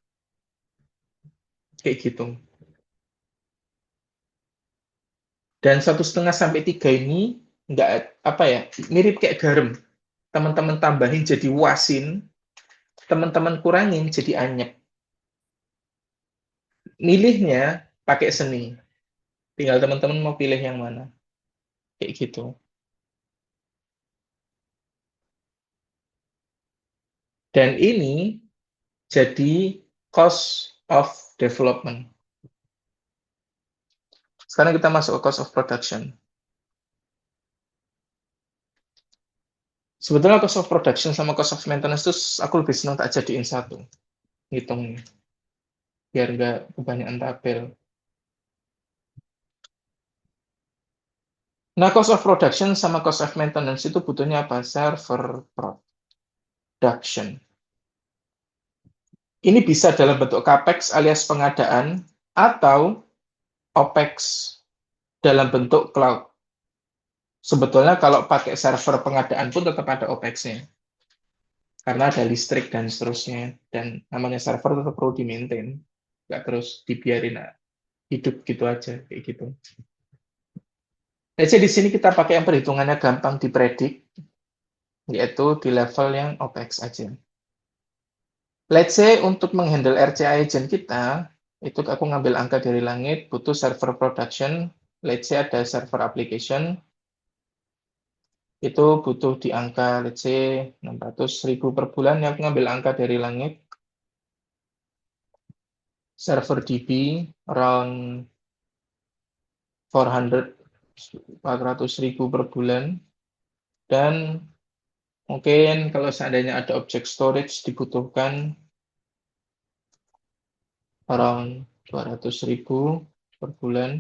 kayak gitu. Dan 1,5 sampai 3 ini nggak apa ya, mirip kayak garam. Teman-teman tambahin jadi wasin, teman-teman kurangin jadi anyep. Milihnya pakai seni. Tinggal teman-teman mau pilih yang mana. Kayak gitu. Dan ini jadi cost of development. Sekarang kita masuk ke cost of production. Sebetulnya cost of production sama cost of maintenance itu aku lebih senang tak jadiin satu. Ngitungnya. Biar nggak kebanyakan tabel. Nah, cost of production sama cost of maintenance itu butuhnya apa? Server production. Ini bisa dalam bentuk CAPEX alias pengadaan atau OPEX dalam bentuk cloud. Sebetulnya kalau pakai server pengadaan pun tetap ada OPEX-nya. Karena ada listrik dan seterusnya. Dan namanya server tetap perlu di-maintain. Nggak terus dibiarin hidup gitu aja. Kayak gitu. Jadi di sini kita pakai yang perhitungannya gampang dipredik, yaitu di level yang OPEX aja. Let's say untuk menghandle RCA agent kita, itu aku ngambil angka dari langit, butuh server production, let's say ada server application, itu butuh di angka, let's say 600.000 per bulan, yang aku ngambil angka dari langit, server DB, around 400.000 per bulan, dan mungkin kalau seandainya ada object storage dibutuhkan around 200.000 per bulan.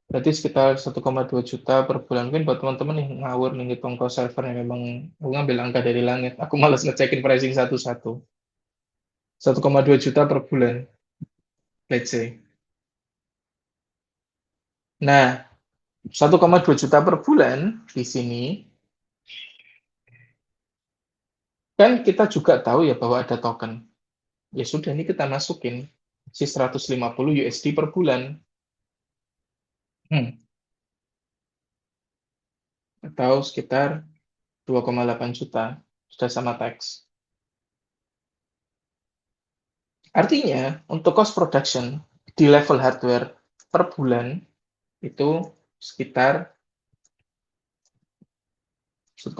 Berarti sekitar 1,2 juta per bulan. Mungkin buat teman-teman nih ngawur nih ngitung cost server yang memang aku ngambil angka dari langit. Aku malas ngecekin pricing satu-satu. 1,2 juta per bulan, let's say. Nah, 1,2 juta per bulan di sini, kan kita juga tahu ya bahwa ada token. Ya sudah, ini kita masukin si 150 USD per bulan. Atau sekitar 2,8 juta. Sudah sama tax. Artinya, untuk cost production di level hardware per bulan itu sekitar 1,2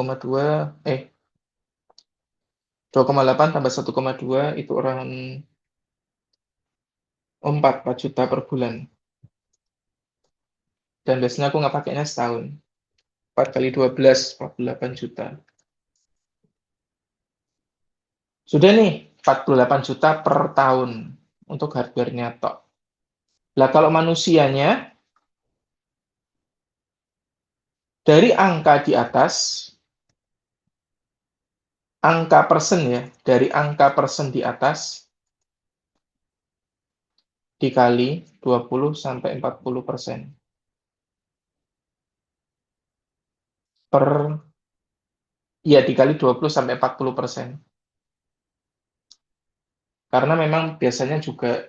2,8 tambah 1,2 itu orang 4 juta per bulan. Dan biasanya aku nggak pakainya setahun. 4 kali 12, 48 juta. Sudah nih, 48 juta per tahun untuk hardware-nya tok. Lah kalau manusianya, dari angka di atas, angka persen ya, dari angka persen di atas, dikali 20-40% per, ya dikali 20-40%. Karena memang biasanya juga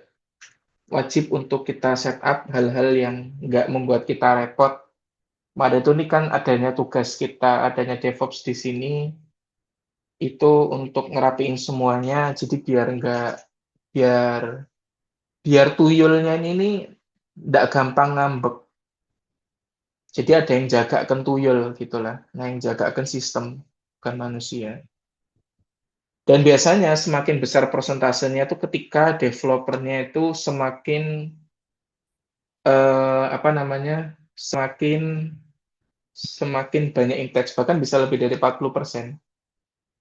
wajib untuk kita setup hal-hal yang nggak membuat kita repot. Pada itu ini kan adanya tugas kita, adanya DevOps di sini, itu untuk ngerapiin semuanya, jadi biar nggak biar biar tuyulnya ini nggak gampang ngambek. Jadi ada yang jagakan tuyul gitulah. Nah, yang jagakan sistem, bukan manusia. Dan biasanya semakin besar persentasenya itu ketika developernya itu semakin apa namanya? Semakin semakin banyak interaksi, bahkan bisa lebih dari 40%.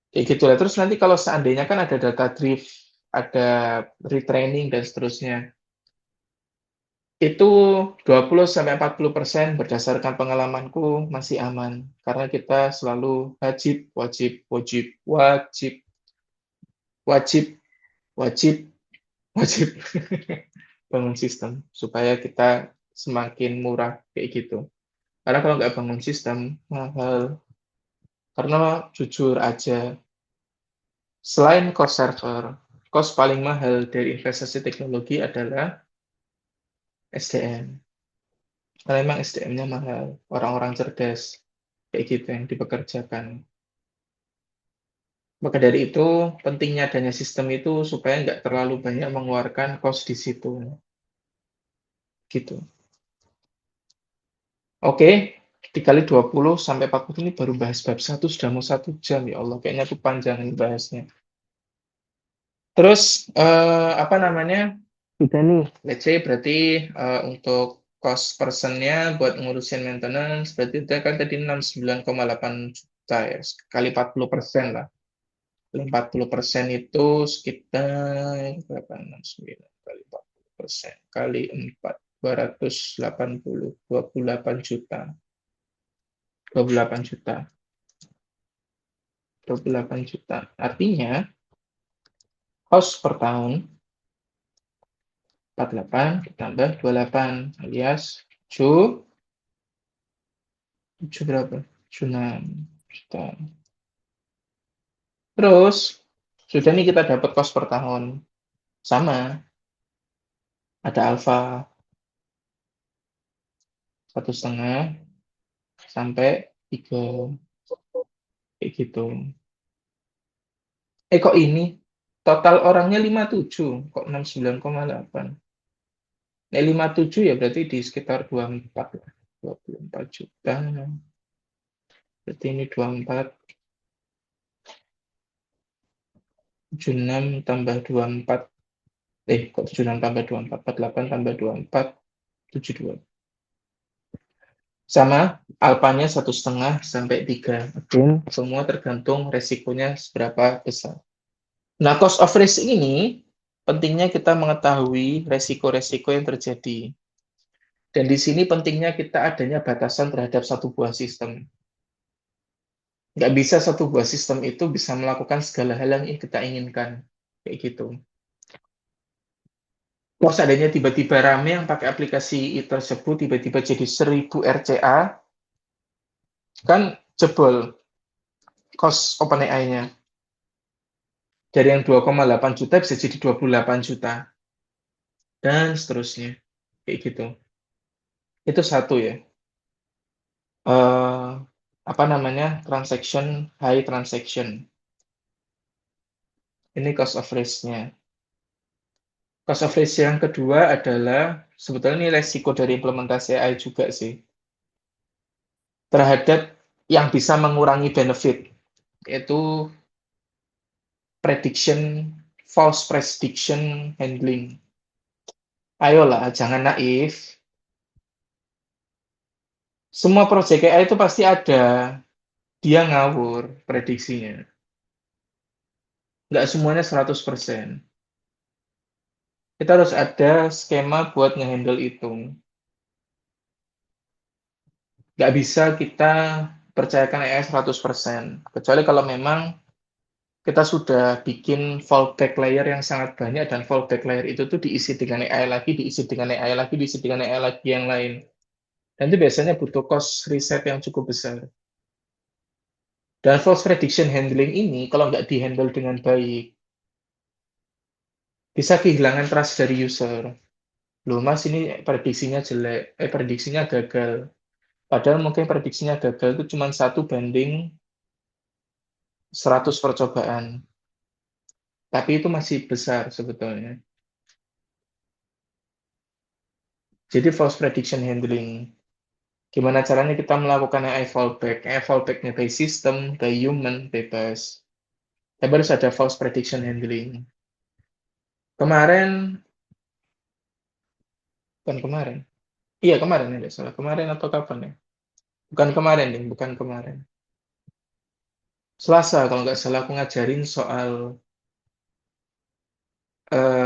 Kayak gitu lah. Terus nanti kalau seandainya kan ada data drift, ada retraining dan seterusnya. Itu 20-40% berdasarkan pengalamanku masih aman. Karena kita selalu wajib, wajib, wajib, wajib, wajib, wajib, wajib bangun sistem supaya kita semakin murah kayak gitu. Karena kalau nggak bangun sistem, mahal. Karena jujur aja, selain cost server, cost paling mahal dari investasi teknologi adalah SDM. Karena memang SDM-nya mahal, orang-orang cerdas, kayak gitu yang dipekerjakan. Maka dari itu, pentingnya adanya sistem itu supaya nggak terlalu banyak mengeluarkan cost di situ. Gitu. Oke, dikali 20 sampai 40 ini baru bahas bab satu sudah mau 1 jam, ya Allah. Kayaknya tuh panjang ini bahasnya. Terus, apa namanya, sudah nih, let's say berarti untuk cost personnya buat ngurusin maintenance, berarti itu kan tadi 69,8 juta ya, kali 40% lah. 40% itu sekitar berapa? 69 kali 40% kali 4, 280, 28 juta. 28 juta. 28 juta. Artinya, cost per tahun 48 ditambah 28 alias 7, 7 berapa? 76 juta. Terus, sudah nih kita dapat cost per tahun. Sama, ada alfa 1,5 sampai 3, kayak gitu. Kok ini? Total orangnya 57, kok 69,8. Nah, 57 ya berarti di sekitar 24 lah. 24 juta. Berarti ini 24, 76 tambah 24. Kok 76 tambah 24? 48 tambah 24, 72. Sama, alpanya 1,5 sampai 3. Again, semua tergantung resikonya seberapa besar. Nah, cost of risk ini pentingnya kita mengetahui resiko-resiko yang terjadi. Dan di sini pentingnya kita adanya batasan terhadap satu buah sistem. Nggak bisa satu buah sistem itu bisa melakukan segala hal yang kita inginkan. Kayak gitu. Kalau seandainya tiba-tiba rame yang pakai aplikasi tersebut, tiba-tiba jadi 1.000 RCA, kan jebol cost OpenAI-nya. Dari yang 2,8 juta bisa jadi 28 juta. Dan seterusnya. Kayak gitu. Itu satu ya. Eh, apa namanya? High transaction. Ini cost of risk-nya. Cost of risk yang kedua adalah, sebetulnya ini resiko dari implementasi AI juga sih, terhadap yang bisa mengurangi benefit, yaitu prediction, false prediction handling. Ayolah, jangan naif. Semua proyek AI itu pasti ada, dia ngawur prediksinya. Nggak semuanya 100%. Kita harus ada skema buat ngehandle itu. Nggak bisa kita percayakan AI 100%. Kecuali kalau memang kita sudah bikin fallback layer yang sangat banyak dan fallback layer itu tuh diisi dengan AI lagi, diisi dengan AI lagi, diisi dengan AI lagi yang lain. Dan itu biasanya butuh cost riset yang cukup besar. Dan false prediction handling ini kalau nggak dihandle dengan baik, bisa kehilangan trust dari user. Loh mas ini prediksinya jelek, prediksinya gagal. Padahal mungkin prediksinya gagal itu cuma 1 banding 100 percobaan. tapi itu masih besar sebetulnya. Jadi false prediction handling. Gimana caranya kita melakukan AI fallback? AI fallbacknya by system, by human, bebas. Tapi harus ada false prediction handling. Kemarin, bukan kemarin. Iya kemarin ya, salah. Kemarin atau kapan ya? Bukan kemarin, deh, bukan kemarin. Selasa kalau nggak salah aku ngajarin soal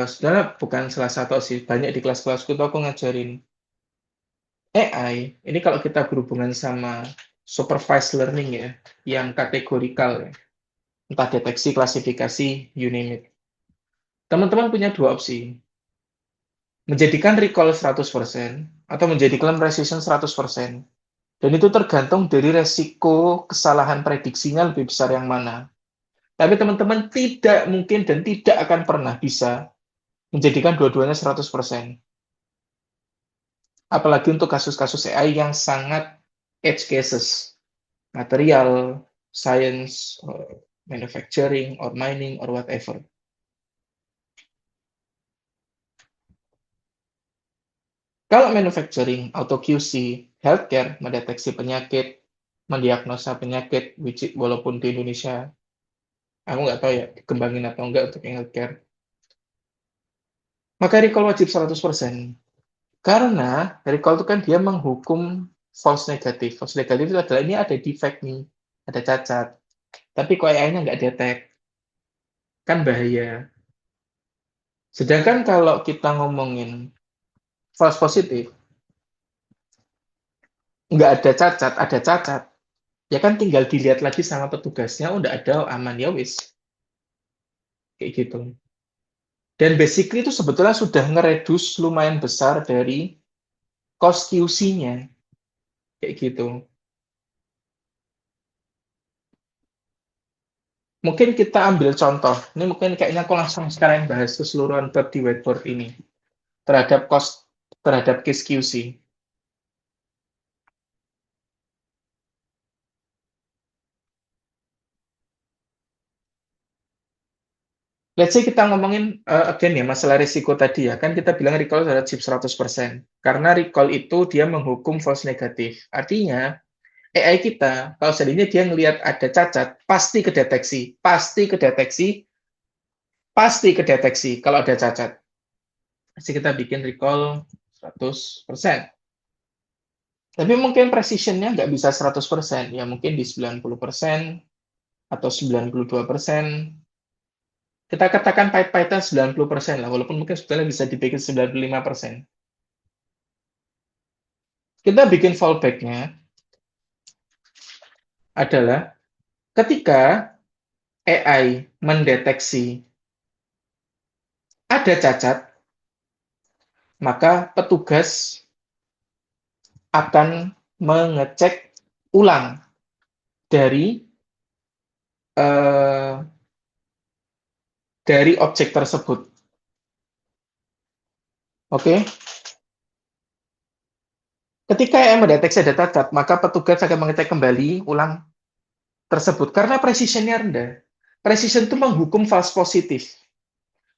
sebenarnya bukan Selasa atau sih banyak di kelas-kelasku tuh aku ngajarin AI. Ini kalau kita berhubungan sama supervised learning ya, yang kategorikal ya, entah deteksi, klasifikasi, you name it. Teman-teman punya dua opsi, menjadikan recall 100% atau menjadikan precision 100%. Dan itu tergantung dari resiko kesalahan prediksinya lebih besar yang mana. Tapi teman-teman tidak mungkin dan tidak akan pernah bisa menjadikan dua-duanya 100%. Apalagi untuk kasus-kasus AI yang sangat edge cases, material, science, or manufacturing, or mining, or whatever. Kalau manufacturing atau QC, healthcare, mendeteksi penyakit, mendiagnosa penyakit, walaupun di Indonesia, aku nggak tahu ya, dikembangin atau enggak untuk yang healthcare, maka recall wajib 100%. Karena recall itu kan dia menghukum false negatif. False negatif itu adalah ini ada defect nih, ada cacat. Tapi kok AI-nya nggak detect, kan bahaya. Sedangkan kalau kita ngomongin false positif, nggak ada cacat, ada cacat, ya kan tinggal dilihat lagi sama petugasnya, udah ada, oh, aman, ya wis. Kayak gitu. Dan basically itu sebetulnya sudah ngeredus lumayan besar dari cost QC-nya. Kayak gitu. Mungkin kita ambil contoh. Ini mungkin kayaknya aku langsung sekarang bahas keseluruhan bab di whiteboard ini. Terhadap cost, terhadap case QC. Let's say kita ngomongin, again ya, masalah risiko tadi ya. Kan kita bilang recall adalah chip 100%. Karena recall itu dia menghukum false negatif. Artinya, AI kita, kalau seandainya dia ngelihat ada cacat, pasti kedeteksi. Pasti kedeteksi. Pasti kedeteksi kalau ada cacat. Pasti kita bikin recall 100%. Tapi mungkin precision-nya nggak bisa 100%. Ya mungkin di 90% atau 92%. Kita katakan pahit-pahitan 90% lah, walaupun mungkin sebetulnya bisa dibikin 95%. Kita bikin fallback-nya adalah ketika AI mendeteksi ada cacat, maka petugas akan mengecek ulang dari eh, dari objek tersebut. Oke, ketika AI mendeteksi ada cacat, maka petugas akan mengecek kembali ulang tersebut karena precision-nya rendah. Precision itu menghukum false positif.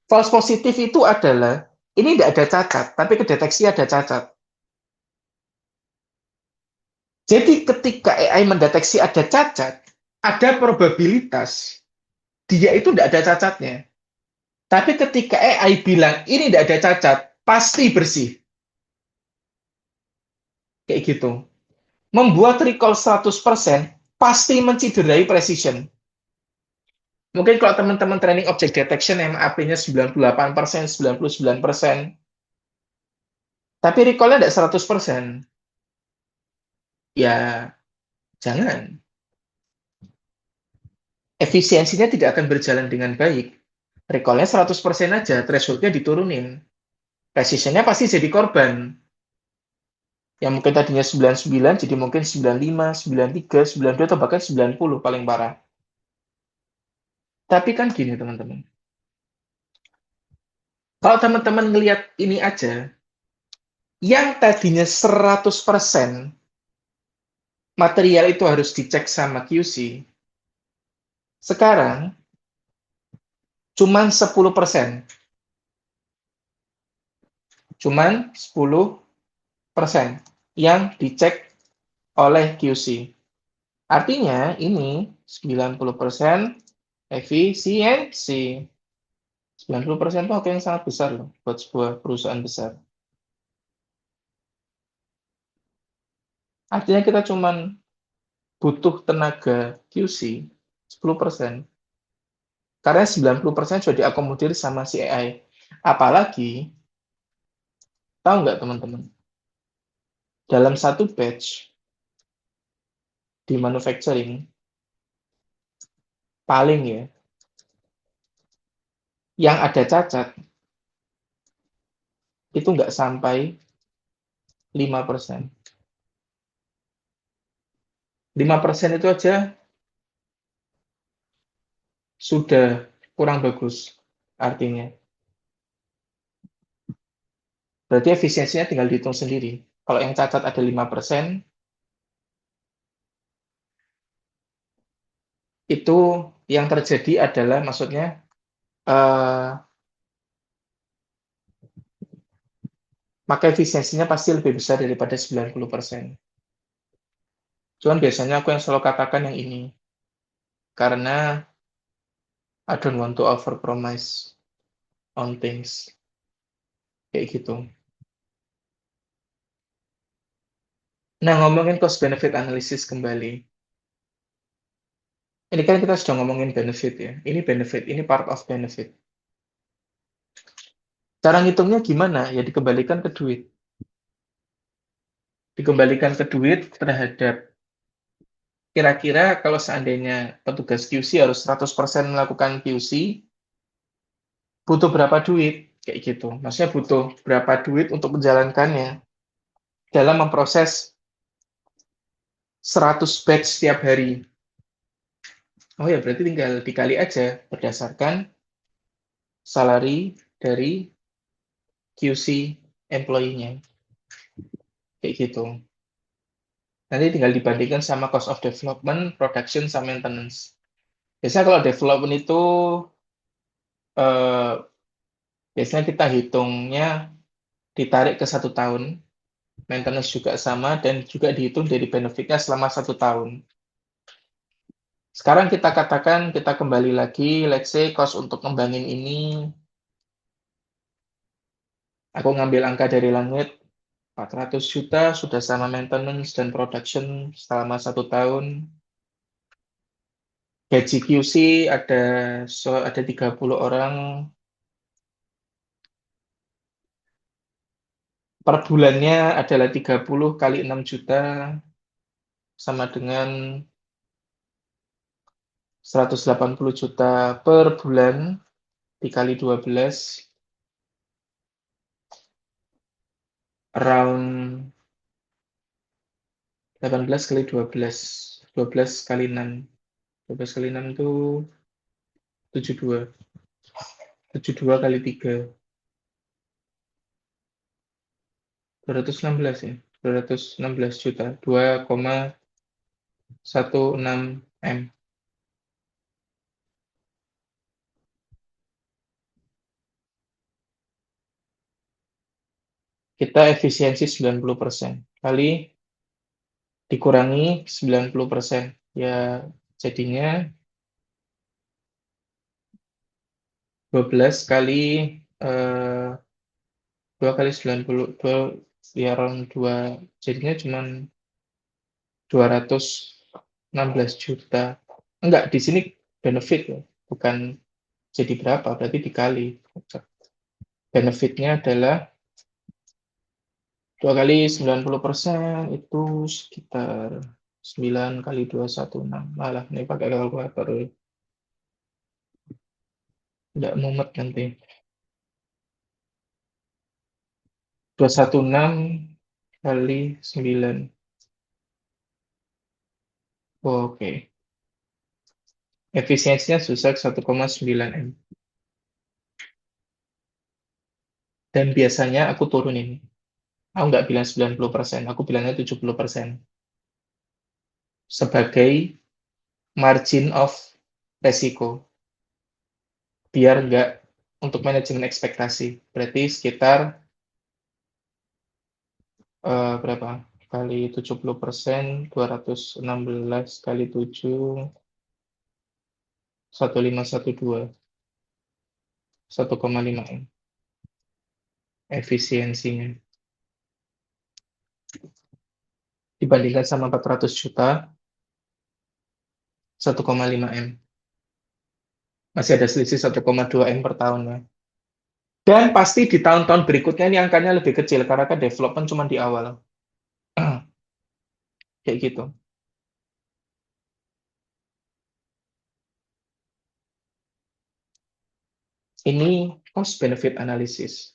False positif itu adalah ini tidak ada cacat, tapi kedeteksi ada cacat. Jadi ketika AI mendeteksi ada cacat, ada probabilitas dia itu tidak ada cacatnya. Tapi ketika AI bilang ini tidak ada cacat, pasti bersih. Kayak gitu. Membuat recall 100% pasti menciderai precision. Mungkin kalau teman-teman training object detection yang AP-nya 98%, 99%, tapi recall-nya tidak 100%, ya jangan. Efisiensinya tidak akan berjalan dengan baik. Recall-nya 100% aja, threshold-nya diturunin. Precision-nya pasti jadi korban. Yang mungkin tadinya 99, jadi mungkin 95, 93, 92, atau bahkan 90 paling parah. Tapi kan gini teman-teman. Kalau teman-teman ngelihat ini aja, yang tadinya 100% material itu harus dicek sama QC, sekarang Cuman 10%. Cuman 10% yang dicek oleh QC. Artinya ini 90% efisiensi. 90% itu angka yang sangat besar loh buat sebuah perusahaan besar. Artinya kita cuman butuh tenaga QC 10%. Karena 90% sudah diakomodir sama si AI. Apalagi, tahu nggak teman-teman, dalam satu batch di manufacturing, paling ya, yang ada cacat, itu nggak sampai 5%. 5% itu aja sudah kurang bagus artinya. Berarti efisiensinya tinggal dihitung sendiri. Kalau yang cacat ada 5%, itu yang terjadi adalah maksudnya eh, maka efisiensinya pasti lebih besar daripada 90%. Cuman biasanya aku yang selalu katakan yang ini, karena I don't want to overpromise on things. Kayak gitu. Nah, ngomongin cost benefit analysis kembali. Ini kan kita sudah ngomongin benefit ya. Ini benefit, ini part of benefit. Cara ngitungnya gimana? Ya dikembalikan ke duit. Dikembalikan ke duit terhadap kira-kira kalau seandainya petugas QC harus 100% melakukan QC, butuh berapa duit? Kayak gitu. Maksudnya butuh berapa duit untuk menjalankannya dalam memproses 100 batch setiap hari. Oh ya, berarti tinggal dikali aja berdasarkan salary dari QC employee-nya. Kayak gitu. Nanti tinggal dibandingkan sama cost of development, production, sama maintenance. Biasanya kalau development itu eh, biasanya kita hitungnya ditarik ke 1 tahun, maintenance juga sama, dan juga dihitung dari benefitnya selama 1 tahun. Sekarang kita katakan kita kembali lagi, let's say cost untuk ngembangin ini, aku ngambil angka dari langit, 400 juta sudah sama maintenance dan production selama 1 tahun. Gaji QC ada 30 orang, per bulannya adalah 30 kali 6 juta, sama dengan 180 juta per bulan, dikali 12, around 18 kali 12, 12 kali 6, 12 kali 6 itu 72, 72 kali 3, 216 ya, 216 juta, 2,16 M. Kita efisiensi 90%, kali dikurangi 90%, ya jadinya 12 kali 2 kali 90, 2, ya around 2, jadinya cuma 216 juta. Enggak, di sini benefit ya, bukan jadi berapa, berarti dikali. Benefitnya adalah 2 kali 90% itu sekitar 9 kali 216. Malah, ini pakai kalkulator. Enggak mumet nanti. 216 kali 9. Oke. Efisiensinya susah 1,9 M. Dan biasanya aku turunin. Aku nggak bilang 90%, aku bilangnya 70%. Sebagai margin of resiko. biar nggak untuk manajemen ekspektasi. Berarti sekitar berapa? Kali 70%, 216 kali 7, 1512, 1,5 M efisiensinya. Dibandingkan sama 400 juta, 1,5 M. Masih ada selisih 1,2 M per tahun ya. Dan pasti di tahun-tahun berikutnya ini angkanya lebih kecil karena kan development cuma di awal. Kayak gitu. Ini cost benefit analysis.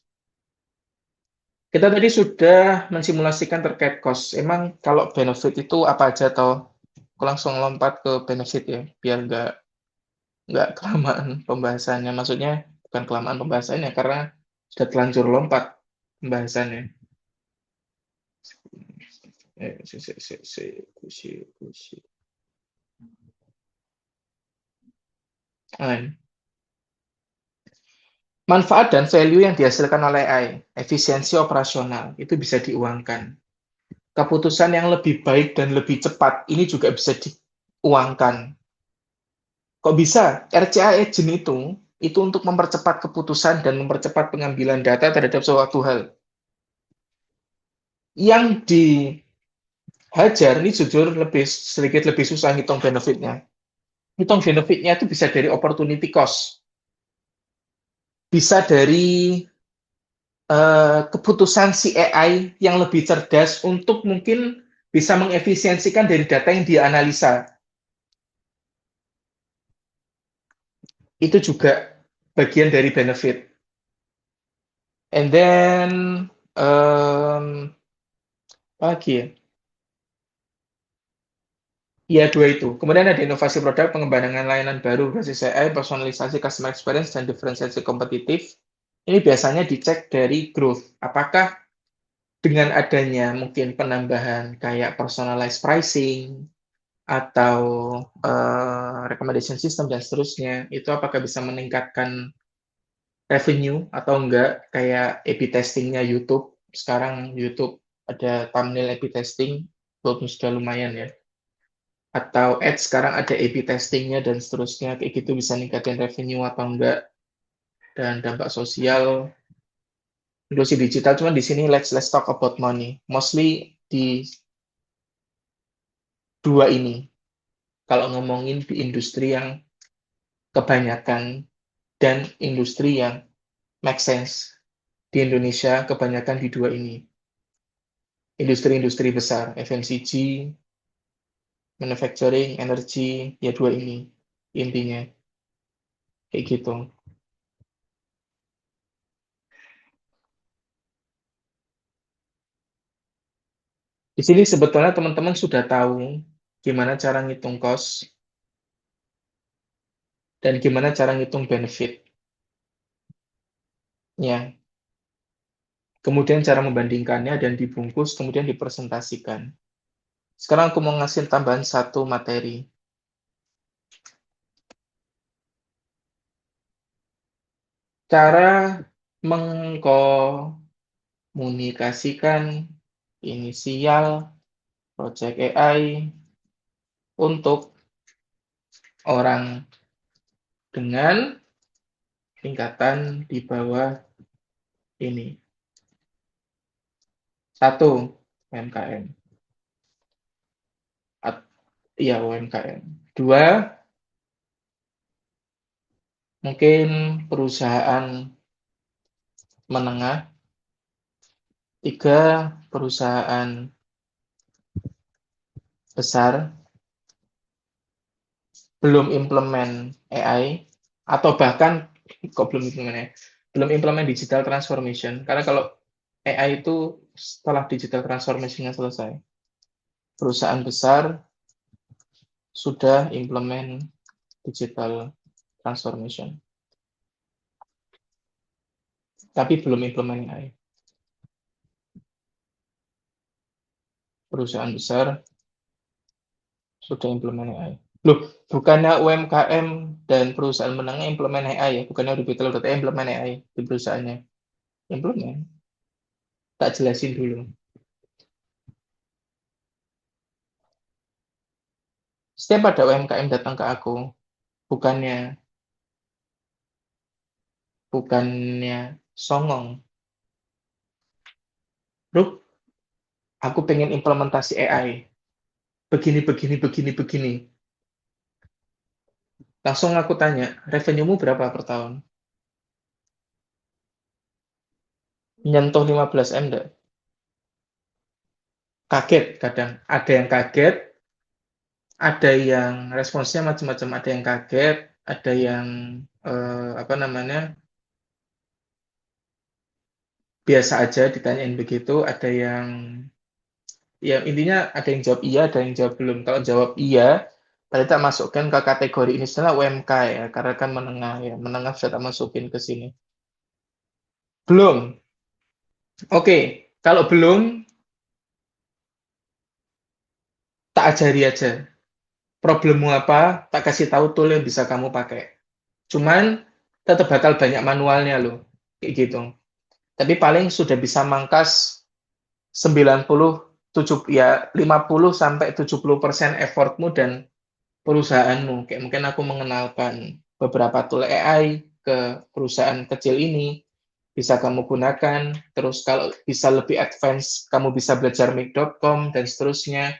Kita tadi sudah mensimulasikan terkait cost. Emang kalau benefit itu apa aja toh? Aku langsung lompat ke benefit ya, biar nggak kelamaan pembahasannya. Maksudnya bukan kelamaan pembahasannya karena sudah terlanjur lompat pembahasannya. Manfaat dan value yang dihasilkan oleh AI, efisiensi operasional, itu bisa diuangkan. Keputusan yang lebih baik dan lebih cepat, ini juga bisa diuangkan. Kok bisa? RCA agent itu untuk mempercepat keputusan dan mempercepat pengambilan data terhadap suatu hal. Yang dihajar ini jujur sedikit lebih susah hitung benefitnya. Hitung benefitnya itu bisa dari opportunity cost, bisa dari keputusan si AI yang lebih cerdas untuk mungkin bisa mengefisiensikan dari data yang dia analisa. Itu juga bagian dari benefit. And then, apa lagi ya? Ya, dua itu. Kemudian ada inovasi produk, pengembangan layanan baru, basis AI, personalisasi customer experience, dan diferensiasi kompetitif. Ini biasanya dicek dari growth. Apakah dengan adanya mungkin penambahan kayak personalized pricing, atau recommendation system, dan seterusnya, itu apakah bisa meningkatkan revenue atau enggak, kayak A/B testingnya YouTube. Sekarang YouTube ada thumbnail A/B testing, walaupun sudah lumayan ya. Atau ads sekarang ada A/B testingnya dan seterusnya, kayak gitu bisa ningkatin revenue atau enggak. Dan dampak sosial, inklusi digital, cuman di sini let's talk about money. Mostly di dua ini, kalau ngomongin di industri yang kebanyakan dan industri yang make sense. Di Indonesia kebanyakan di dua ini. Industri-industri besar, FMCG, manufacturing, energi, ya dua ini intinya. Kayak gitu. Di sini sebetulnya teman-teman sudah tahu gimana cara ngitung cost dan gimana cara ngitung benefit. Ya, kemudian cara membandingkannya dan dibungkus, kemudian dipresentasikan. Sekarang aku mau ngasih tambahan satu materi. Cara mengkomunikasikan inisial project AI untuk orang dengan tingkatan di bawah ini. Satu, UMKM. Iya, UMKM. Dua, mungkin perusahaan menengah. Tiga, perusahaan besar belum implement AI, atau bahkan kok belum implement ya? Belum implement digital transformation. Karena kalau AI itu setelah digital transformation-nya selesai. Perusahaan besar sudah implement digital transformation, tapi belum implement AI. Perusahaan besar sudah implement AI. Loh, bukannya UMKM dan perusahaan menengah implement AI ya? Bukannya Orbital.ai implement AI di perusahaannya? Implement. Tak jelasin dulu. Setiap ada UMKM datang ke aku, bukannya bukannya songong. Bro, aku pengen implementasi AI. Begini, begini, begini, begini. Langsung aku tanya, revenue-mu berapa per tahun? Nyentuh 15 M enggak? Kaget kadang. Ada yang kaget, ada yang responsnya macam-macam. Ada yang kaget, ada yang apa namanya, biasa aja ditanyain begitu, ada yang ya intinya ada yang jawab iya, ada yang jawab belum. Kalau jawab iya, berarti tak masukkan ke kategori ini setelah UMK ya, karena kan menengah ya, menengah bisa tak masukin ke sini. Belum. Oke, kalau belum tak ajari aja. Problemmu apa, tak kasih tahu tool yang bisa kamu pakai. Cuman tetap bakal banyak manualnya loh, kayak gitu. Tapi paling sudah bisa mangkas 90 7 ya 50 sampai 70% effortmu dan perusahaanmu. Kayak mungkin aku mengenalkan beberapa tool AI ke perusahaan kecil ini, bisa kamu gunakan. Terus kalau bisa lebih advance, kamu bisa belajar make.com dan seterusnya.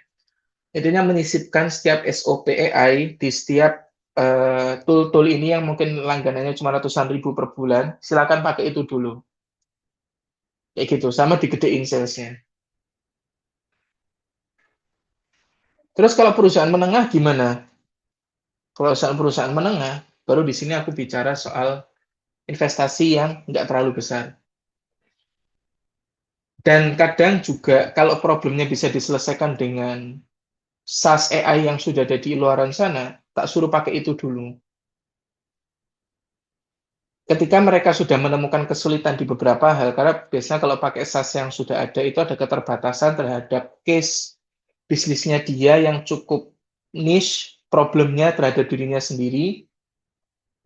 Intinya menyisipkan setiap SOP AI di setiap tool-tool ini yang mungkin langganannya cuma ratusan ribu per bulan, silakan pakai itu dulu. Kayak gitu, sama digedein salesnya. Terus kalau perusahaan menengah gimana? Kalau perusahaan menengah, baru di sini aku bicara soal investasi yang nggak terlalu besar. Dan kadang juga kalau problemnya bisa diselesaikan dengan SaaS AI yang sudah ada di luaran sana, tak suruh pakai itu dulu. Ketika mereka sudah menemukan kesulitan di beberapa hal, karena biasanya kalau pakai SaaS yang sudah ada, itu ada keterbatasan terhadap case bisnisnya dia yang cukup niche, problemnya terhadap dirinya sendiri,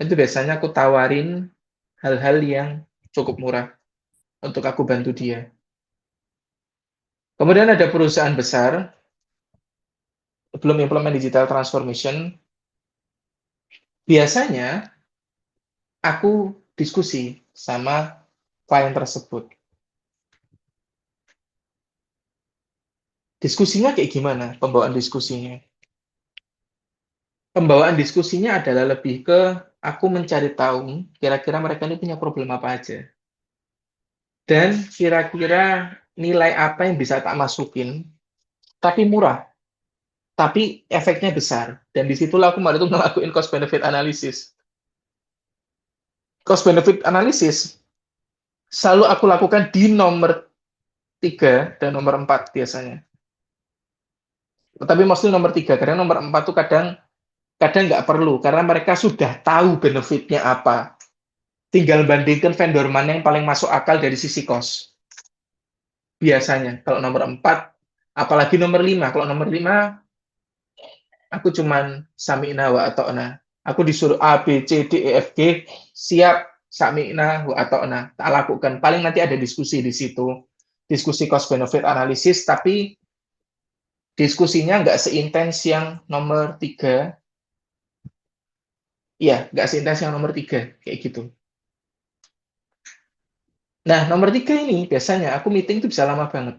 itu biasanya aku tawarin hal-hal yang cukup murah untuk aku bantu dia. Kemudian ada perusahaan besar, belum implement digital transformation, biasanya aku diskusi sama klien tersebut. Diskusinya kayak gimana? Pembawaan diskusinya. Pembawaan diskusinya adalah lebih ke aku mencari tahu kira-kira mereka ini punya problem apa aja. Dan kira-kira nilai apa yang bisa tak masukin, tapi murah, tapi efeknya besar. Dan disitulah aku baru itu ngelakuin cost benefit analysis. Cost benefit analysis selalu aku lakukan di nomor 3 dan nomor 4 biasanya. Tapi mostly nomor 3, karena nomor 4 tuh kadang kadang nggak perlu, karena mereka sudah tahu benefitnya apa. Tinggal bandingkan vendor mana yang paling masuk akal dari sisi cost. Biasanya, kalau nomor 4, apalagi nomor 5. Kalau nomor 5, aku cuman sami'na wa ata'na. Aku disuruh A, B, C, D, E, F, G, siap, sami'na wa ata'na. Tak lakukan. Paling nanti ada diskusi di situ. Diskusi cost benefit analysis, tapi diskusinya nggak seintens yang nomor 3. Iya, nggak seintens yang nomor 3. Kayak gitu. Nah, nomor 3 ini biasanya aku meeting itu bisa lama banget.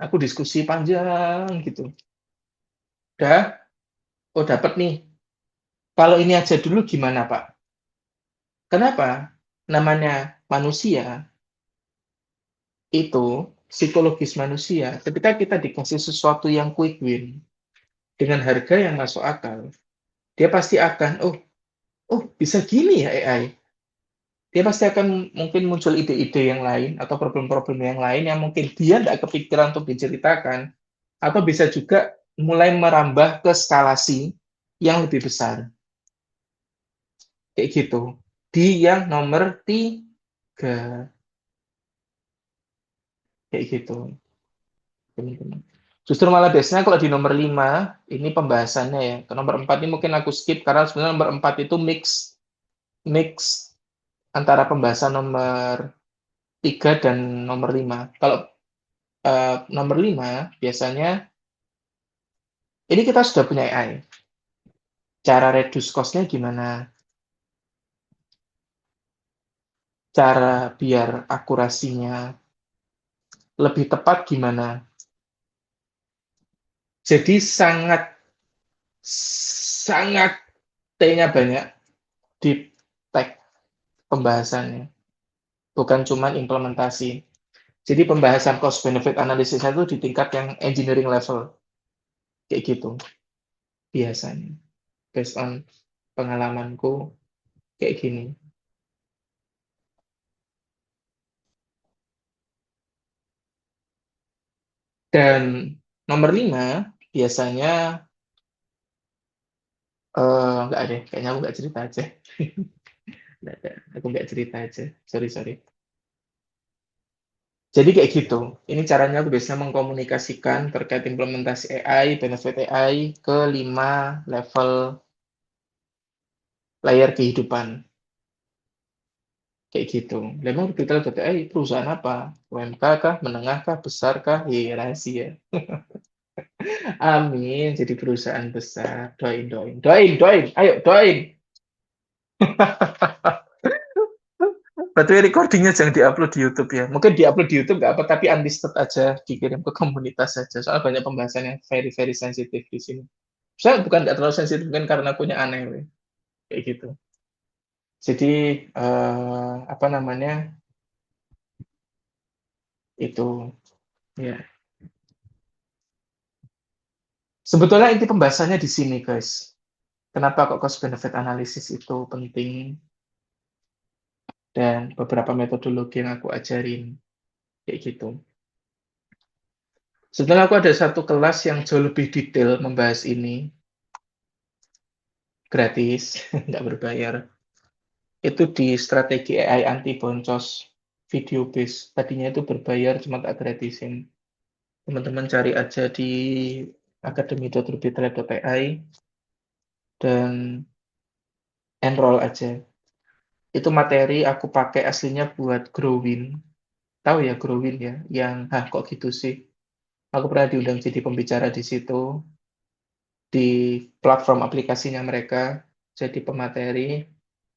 Aku diskusi panjang gitu. Udah, oh dapat nih. Kalau ini aja dulu gimana, Pak? Kenapa? Namanya manusia itu psikologis manusia. Ketika kita dikasih sesuatu yang quick win dengan harga yang masuk akal, dia pasti akan, oh bisa gini ya AI. Dia pasti akan mungkin muncul ide-ide yang lain atau problem-problem yang lain yang mungkin dia tidak kepikiran untuk diceritakan, atau bisa juga mulai merambah ke skalasi yang lebih besar. Kayak gitu. Di yang nomor 3. Kayak gitu, teman-teman. Justru malah biasanya kalau di nomor 5 ini pembahasannya ya. Ke nomor 4 ini mungkin aku skip karena sebenarnya nomor 4 itu mix mix antara pembahasan nomor 3 dan nomor 5. Kalau nomor 5 biasanya ini kita sudah punya AI. Cara reduce cost-nya gimana? Cara biar akurasinya lebih tepat gimana? Jadi sangat sangat T-nya banyak di tag pembahasannya, bukan cuma implementasi. Jadi pembahasan cost benefit analysis itu di tingkat yang engineering level, kayak gitu biasanya. Based on pengalamanku kayak gini. Dan nomor 5 biasanya nggak ada, kayaknya aku nggak cerita aja. Nggak ada, aku nggak cerita aja. Sorry, sorry. Jadi kayak gitu. Ini caranya aku biasanya mengkomunikasikan terkait implementasi AI, benefit AI ke 5 level layer kehidupan. Kayak gitu. Memang kita lihat AI perusahaan apa? UMK kah, menengah kah, besar kah? Iya, rahasia. Amin, jadi perusahaan besar. Doain, doain. Doain, doain. Ayo, doain. Berarti recordingnya jangan diupload di YouTube ya. Mungkin diupload di YouTube nggak apa, tapi unlisted aja, dikirim ke komunitas saja. Soalnya banyak pembahasan yang very, very sensitif di sini. Saya bukan nggak terlalu sensitif, mungkin karena punya aneh, we. Kayak gitu. Jadi, apa namanya, itu, ya. Sebetulnya inti pembahasannya di sini, guys. Kenapa kok cost benefit analysis itu penting dan beberapa metodologi yang aku ajarin kayak gitu. Sebetulnya aku ada satu kelas yang jauh lebih detail membahas ini, gratis, nggak berbayar. Itu di strategi AI anti boncos video base. Tadinya itu berbayar, cuma tak gratisin. Teman-teman cari aja di academy.rubitlet.ai dan enroll aja. Itu materi aku pakai aslinya buat Growin. Tahu ya Growin ya? Yang, kok gitu sih? Aku pernah diundang jadi pembicara di situ, di platform aplikasinya mereka, jadi pemateri.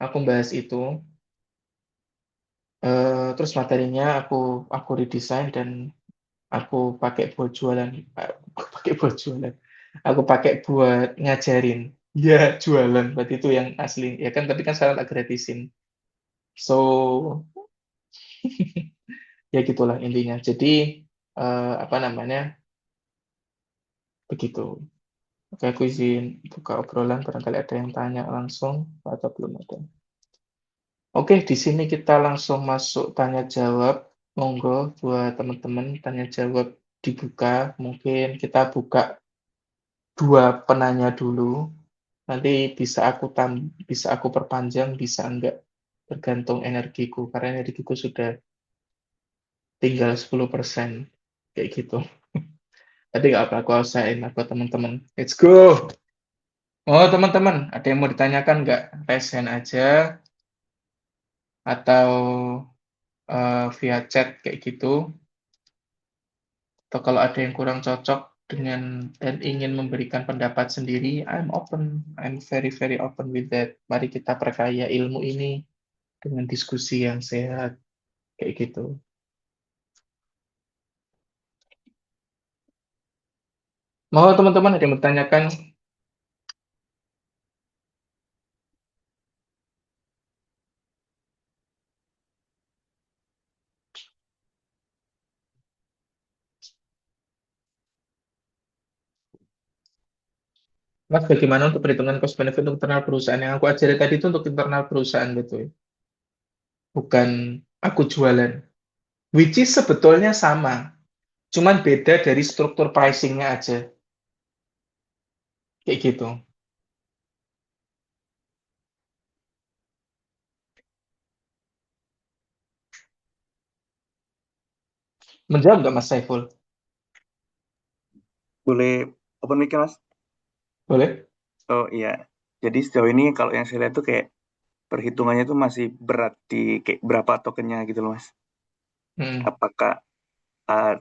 Aku bahas itu. Terus materinya aku redesign dan aku pakai buat jualan. Aku pakai buat jualan. Aku pakai buat ngajarin. Ya, jualan. Berarti itu yang asli. Ya kan, tapi kan sekarang tak gratisin. So, ya gitulah intinya. Jadi, apa namanya, begitu. Oke, aku izin buka obrolan. Barangkali ada yang tanya langsung atau belum ada. Oke, di sini kita langsung masuk tanya jawab. Monggo buat teman-teman tanya jawab dibuka. Mungkin kita buka dua penanya dulu. Nanti bisa aku perpanjang, bisa enggak. Tergantung energiku. Karena energiku sudah tinggal 10%. Kayak gitu. Tapi nggak apa, aku usahain buat teman-teman. Let's go! Oh, teman-teman, ada yang mau ditanyakan nggak? Raise hand aja, atau via chat kayak gitu. Atau kalau ada yang kurang cocok dengan dan ingin memberikan pendapat sendiri, I'm open. I'm very, very open with that. Mari kita perkaya ilmu ini dengan diskusi yang sehat, kayak gitu. Mau teman-teman ada yang bertanyakan? Mas, bagaimana untuk perhitungan cost benefit untuk internal perusahaan? Yang aku ajarin tadi itu untuk internal perusahaan, betul. Bukan aku jualan. Which is sebetulnya sama. Cuman beda dari struktur pricing-nya aja. Kayak gitu. Menjawab nggak Mas Saiful? Boleh open mic Mas? Boleh? Oh iya. Jadi sejauh ini kalau yang saya lihat tuh kayak perhitungannya tuh masih berat di kayak berapa tokennya gitu loh Mas. Hmm, Apakah uh,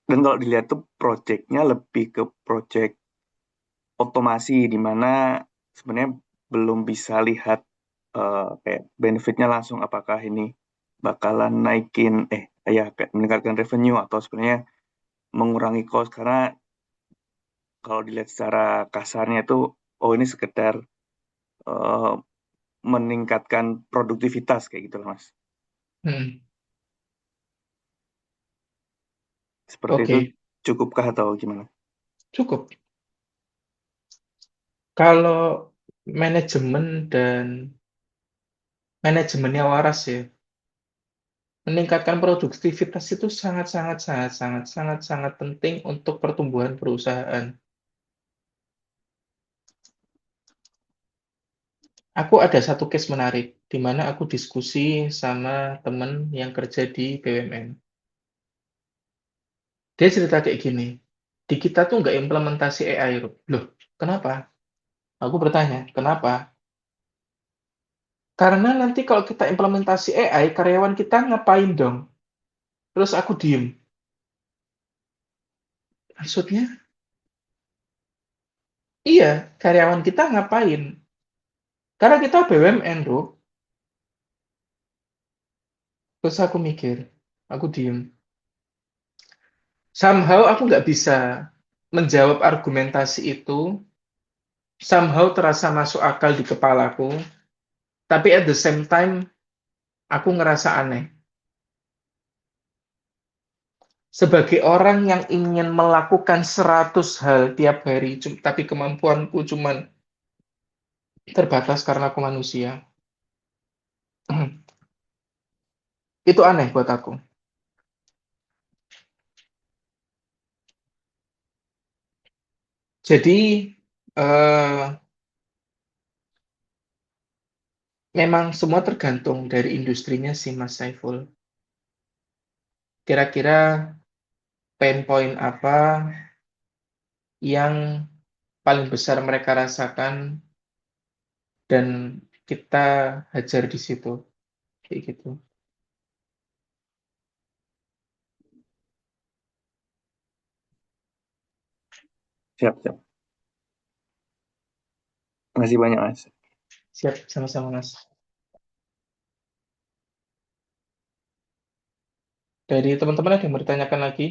dan kalau dilihat tuh projectnya lebih ke project otomasi di mana sebenarnya belum bisa lihat kayak benefitnya langsung apakah ini bakalan naikin ya kayak meningkatkan revenue atau sebenarnya mengurangi cost karena kalau dilihat secara kasarnya itu oh ini sekedar eh, meningkatkan produktivitas kayak gitu loh Mas. hmm. Seperti itu Oke, cukupkah atau gimana? cukup. Kalau manajemen dan manajemennya waras ya, meningkatkan produktivitas itu sangat sangat sangat sangat sangat sangat penting untuk pertumbuhan perusahaan. Aku ada satu case menarik, di mana aku diskusi sama temen yang kerja di BUMN. Dia cerita kayak gini, di kita tuh nggak implementasi AI, Rup. Loh, kenapa? Aku bertanya, kenapa? Karena nanti kalau kita implementasi AI, karyawan kita ngapain dong? Terus aku diem. Maksudnya, iya, karyawan kita ngapain? Karena kita BUMN, Rup. Terus aku mikir, aku diem. Somehow aku nggak bisa menjawab argumentasi itu, somehow terasa masuk akal di kepalaku, tapi at the same time aku ngerasa aneh. Sebagai orang yang ingin melakukan 100 hal tiap hari, tapi kemampuanku cuman terbatas karena aku manusia. Itu aneh buat aku. Jadi, eh, memang semua tergantung dari industrinya sih, Mas Saiful. Kira-kira pain point apa yang paling besar mereka rasakan dan kita hajar di situ, kayak gitu. Siap, siap. Makasih banyak Mas. Siap, sama-sama, Mas. Dari teman-teman ada yang mau ditanyakan lagi?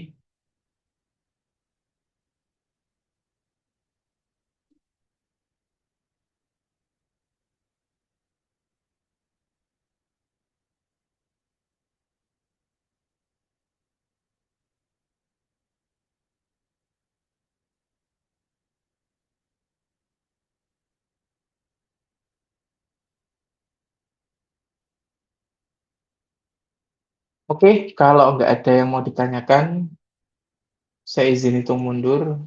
Oke, kalau nggak ada yang mau ditanyakan, saya izin hitung mundur.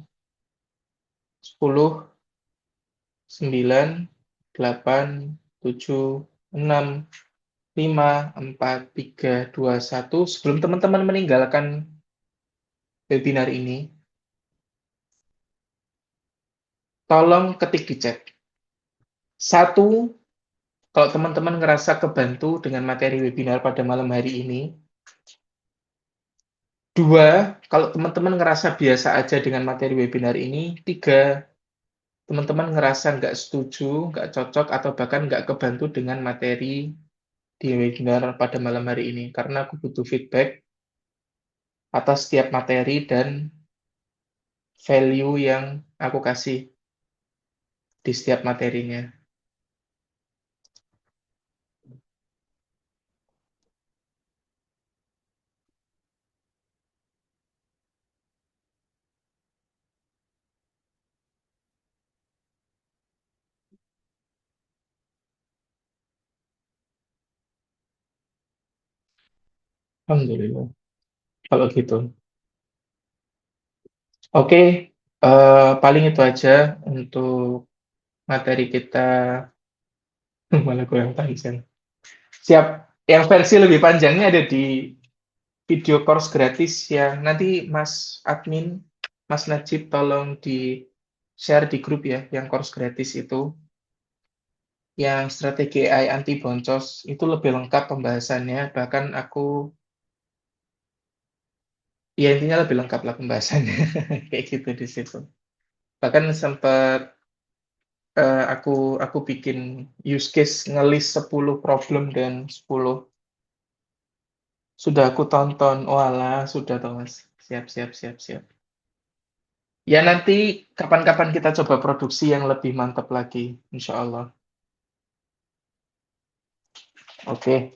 10, 9, 8, 7, 6, 5, 4, 3, 2, 1. Sebelum teman-teman meninggalkan webinar ini, tolong ketik di chat. Satu, kalau teman-teman ngerasa kebantu dengan materi webinar pada malam hari ini. Dua, kalau teman-teman ngerasa biasa aja dengan materi webinar ini. Tiga, teman-teman ngerasa nggak setuju, nggak cocok, atau bahkan nggak kebantu dengan materi di webinar pada malam hari ini. Karena aku butuh feedback atas setiap materi dan value yang aku kasih di setiap materinya. Alhamdulillah. Kalau gitu. Oke, paling itu aja untuk materi kita. Malah kurang panjang. Siap. Yang versi lebih panjangnya ada di video course gratis yang nanti Mas admin Mas Najib tolong di share di grup ya, yang course gratis itu, yang strategi AI anti boncos itu lebih lengkap pembahasannya. Bahkan aku, ya intinya lebih lengkap lah pembahasannya, kayak gitu di situ. Bahkan sempat aku bikin use case ngelis 10 problem dan 10 sudah aku tonton. Walah, sudah Thomas. Siap, siap, siap, siap. Ya nanti kapan-kapan kita coba produksi yang lebih mantap lagi, insya Allah. Oke,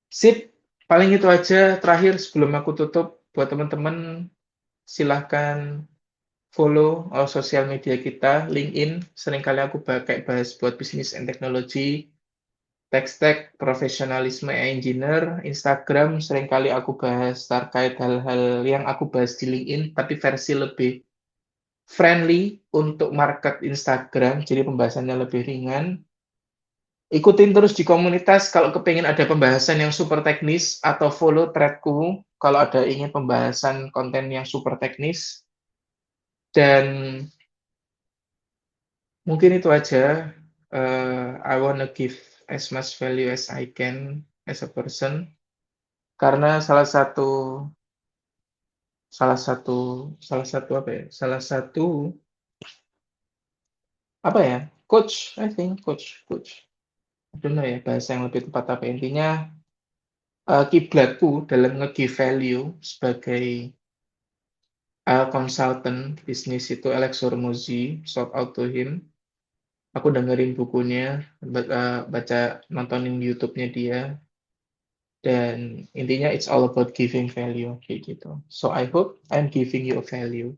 sip. Paling itu aja. Terakhir sebelum aku tutup, buat teman-teman silahkan follow sosial media kita, LinkedIn. Seringkali aku pakai bahas buat bisnis and teknologi, tech stack, profesionalisme engineer, Instagram. Seringkali aku bahas terkait hal-hal yang aku bahas di LinkedIn, tapi versi lebih friendly untuk market Instagram, jadi pembahasannya lebih ringan. Ikutin terus di komunitas kalau kepengen ada pembahasan yang super teknis atau follow threadku kalau ada ingin pembahasan konten yang super teknis. Dan mungkin itu aja. I wanna give as much value as I can as a person. Karena salah satu salah satu apa ya? Salah satu apa ya? Coach, I think coach. I don't know ya bahasa yang lebih tepat apa intinya. Kiblatku dalam nge-give value sebagai konsultan bisnis itu Alex Hormozi, shout out to him. Aku dengerin bukunya, baca nontonin YouTube-nya dia, dan intinya it's all about giving value kayak gitu. So I hope I'm giving you a value.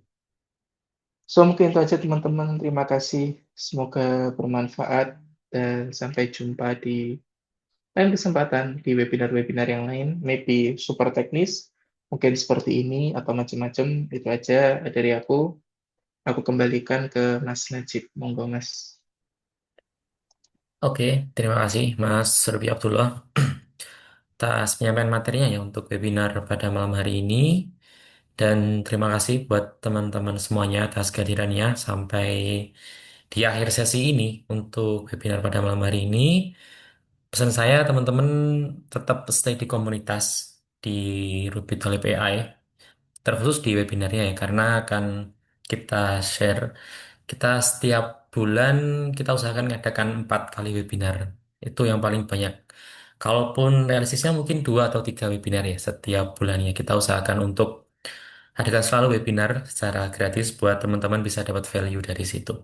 So mungkin itu aja teman-teman. Terima kasih. Semoga bermanfaat dan sampai jumpa di lain kesempatan di webinar-webinar yang lain. Maybe super teknis, mungkin seperti ini atau macam-macam. Itu aja dari aku. Aku kembalikan ke Mas Najib. Monggo Mas. Oke, terima kasih Mas Ruby Abdullah atas penyampaian materinya ya untuk webinar pada malam hari ini. Dan terima kasih buat teman-teman semuanya atas kehadirannya sampai di akhir sesi ini untuk webinar pada malam hari ini. Pesan saya teman-teman tetap stay di komunitas di Ruby Talib AI, terkhusus di webinarnya ya, karena akan kita share, kita setiap bulan kita usahakan mengadakan 4 kali webinar. Itu yang paling banyak. Kalaupun realistisnya mungkin 2 atau 3 webinar ya setiap bulannya. Kita usahakan untuk adakan selalu webinar secara gratis buat teman-teman bisa dapat value dari situ.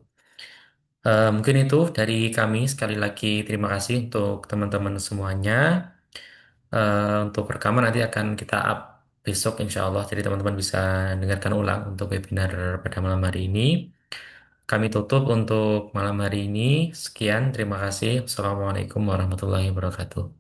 Mungkin itu dari kami. Sekali lagi terima kasih untuk teman-teman semuanya. Untuk rekaman nanti akan kita up besok insya Allah. Jadi teman-teman bisa dengarkan ulang untuk webinar pada malam hari ini. Kami tutup untuk malam hari ini. Sekian, terima kasih. Assalamualaikum warahmatullahi wabarakatuh.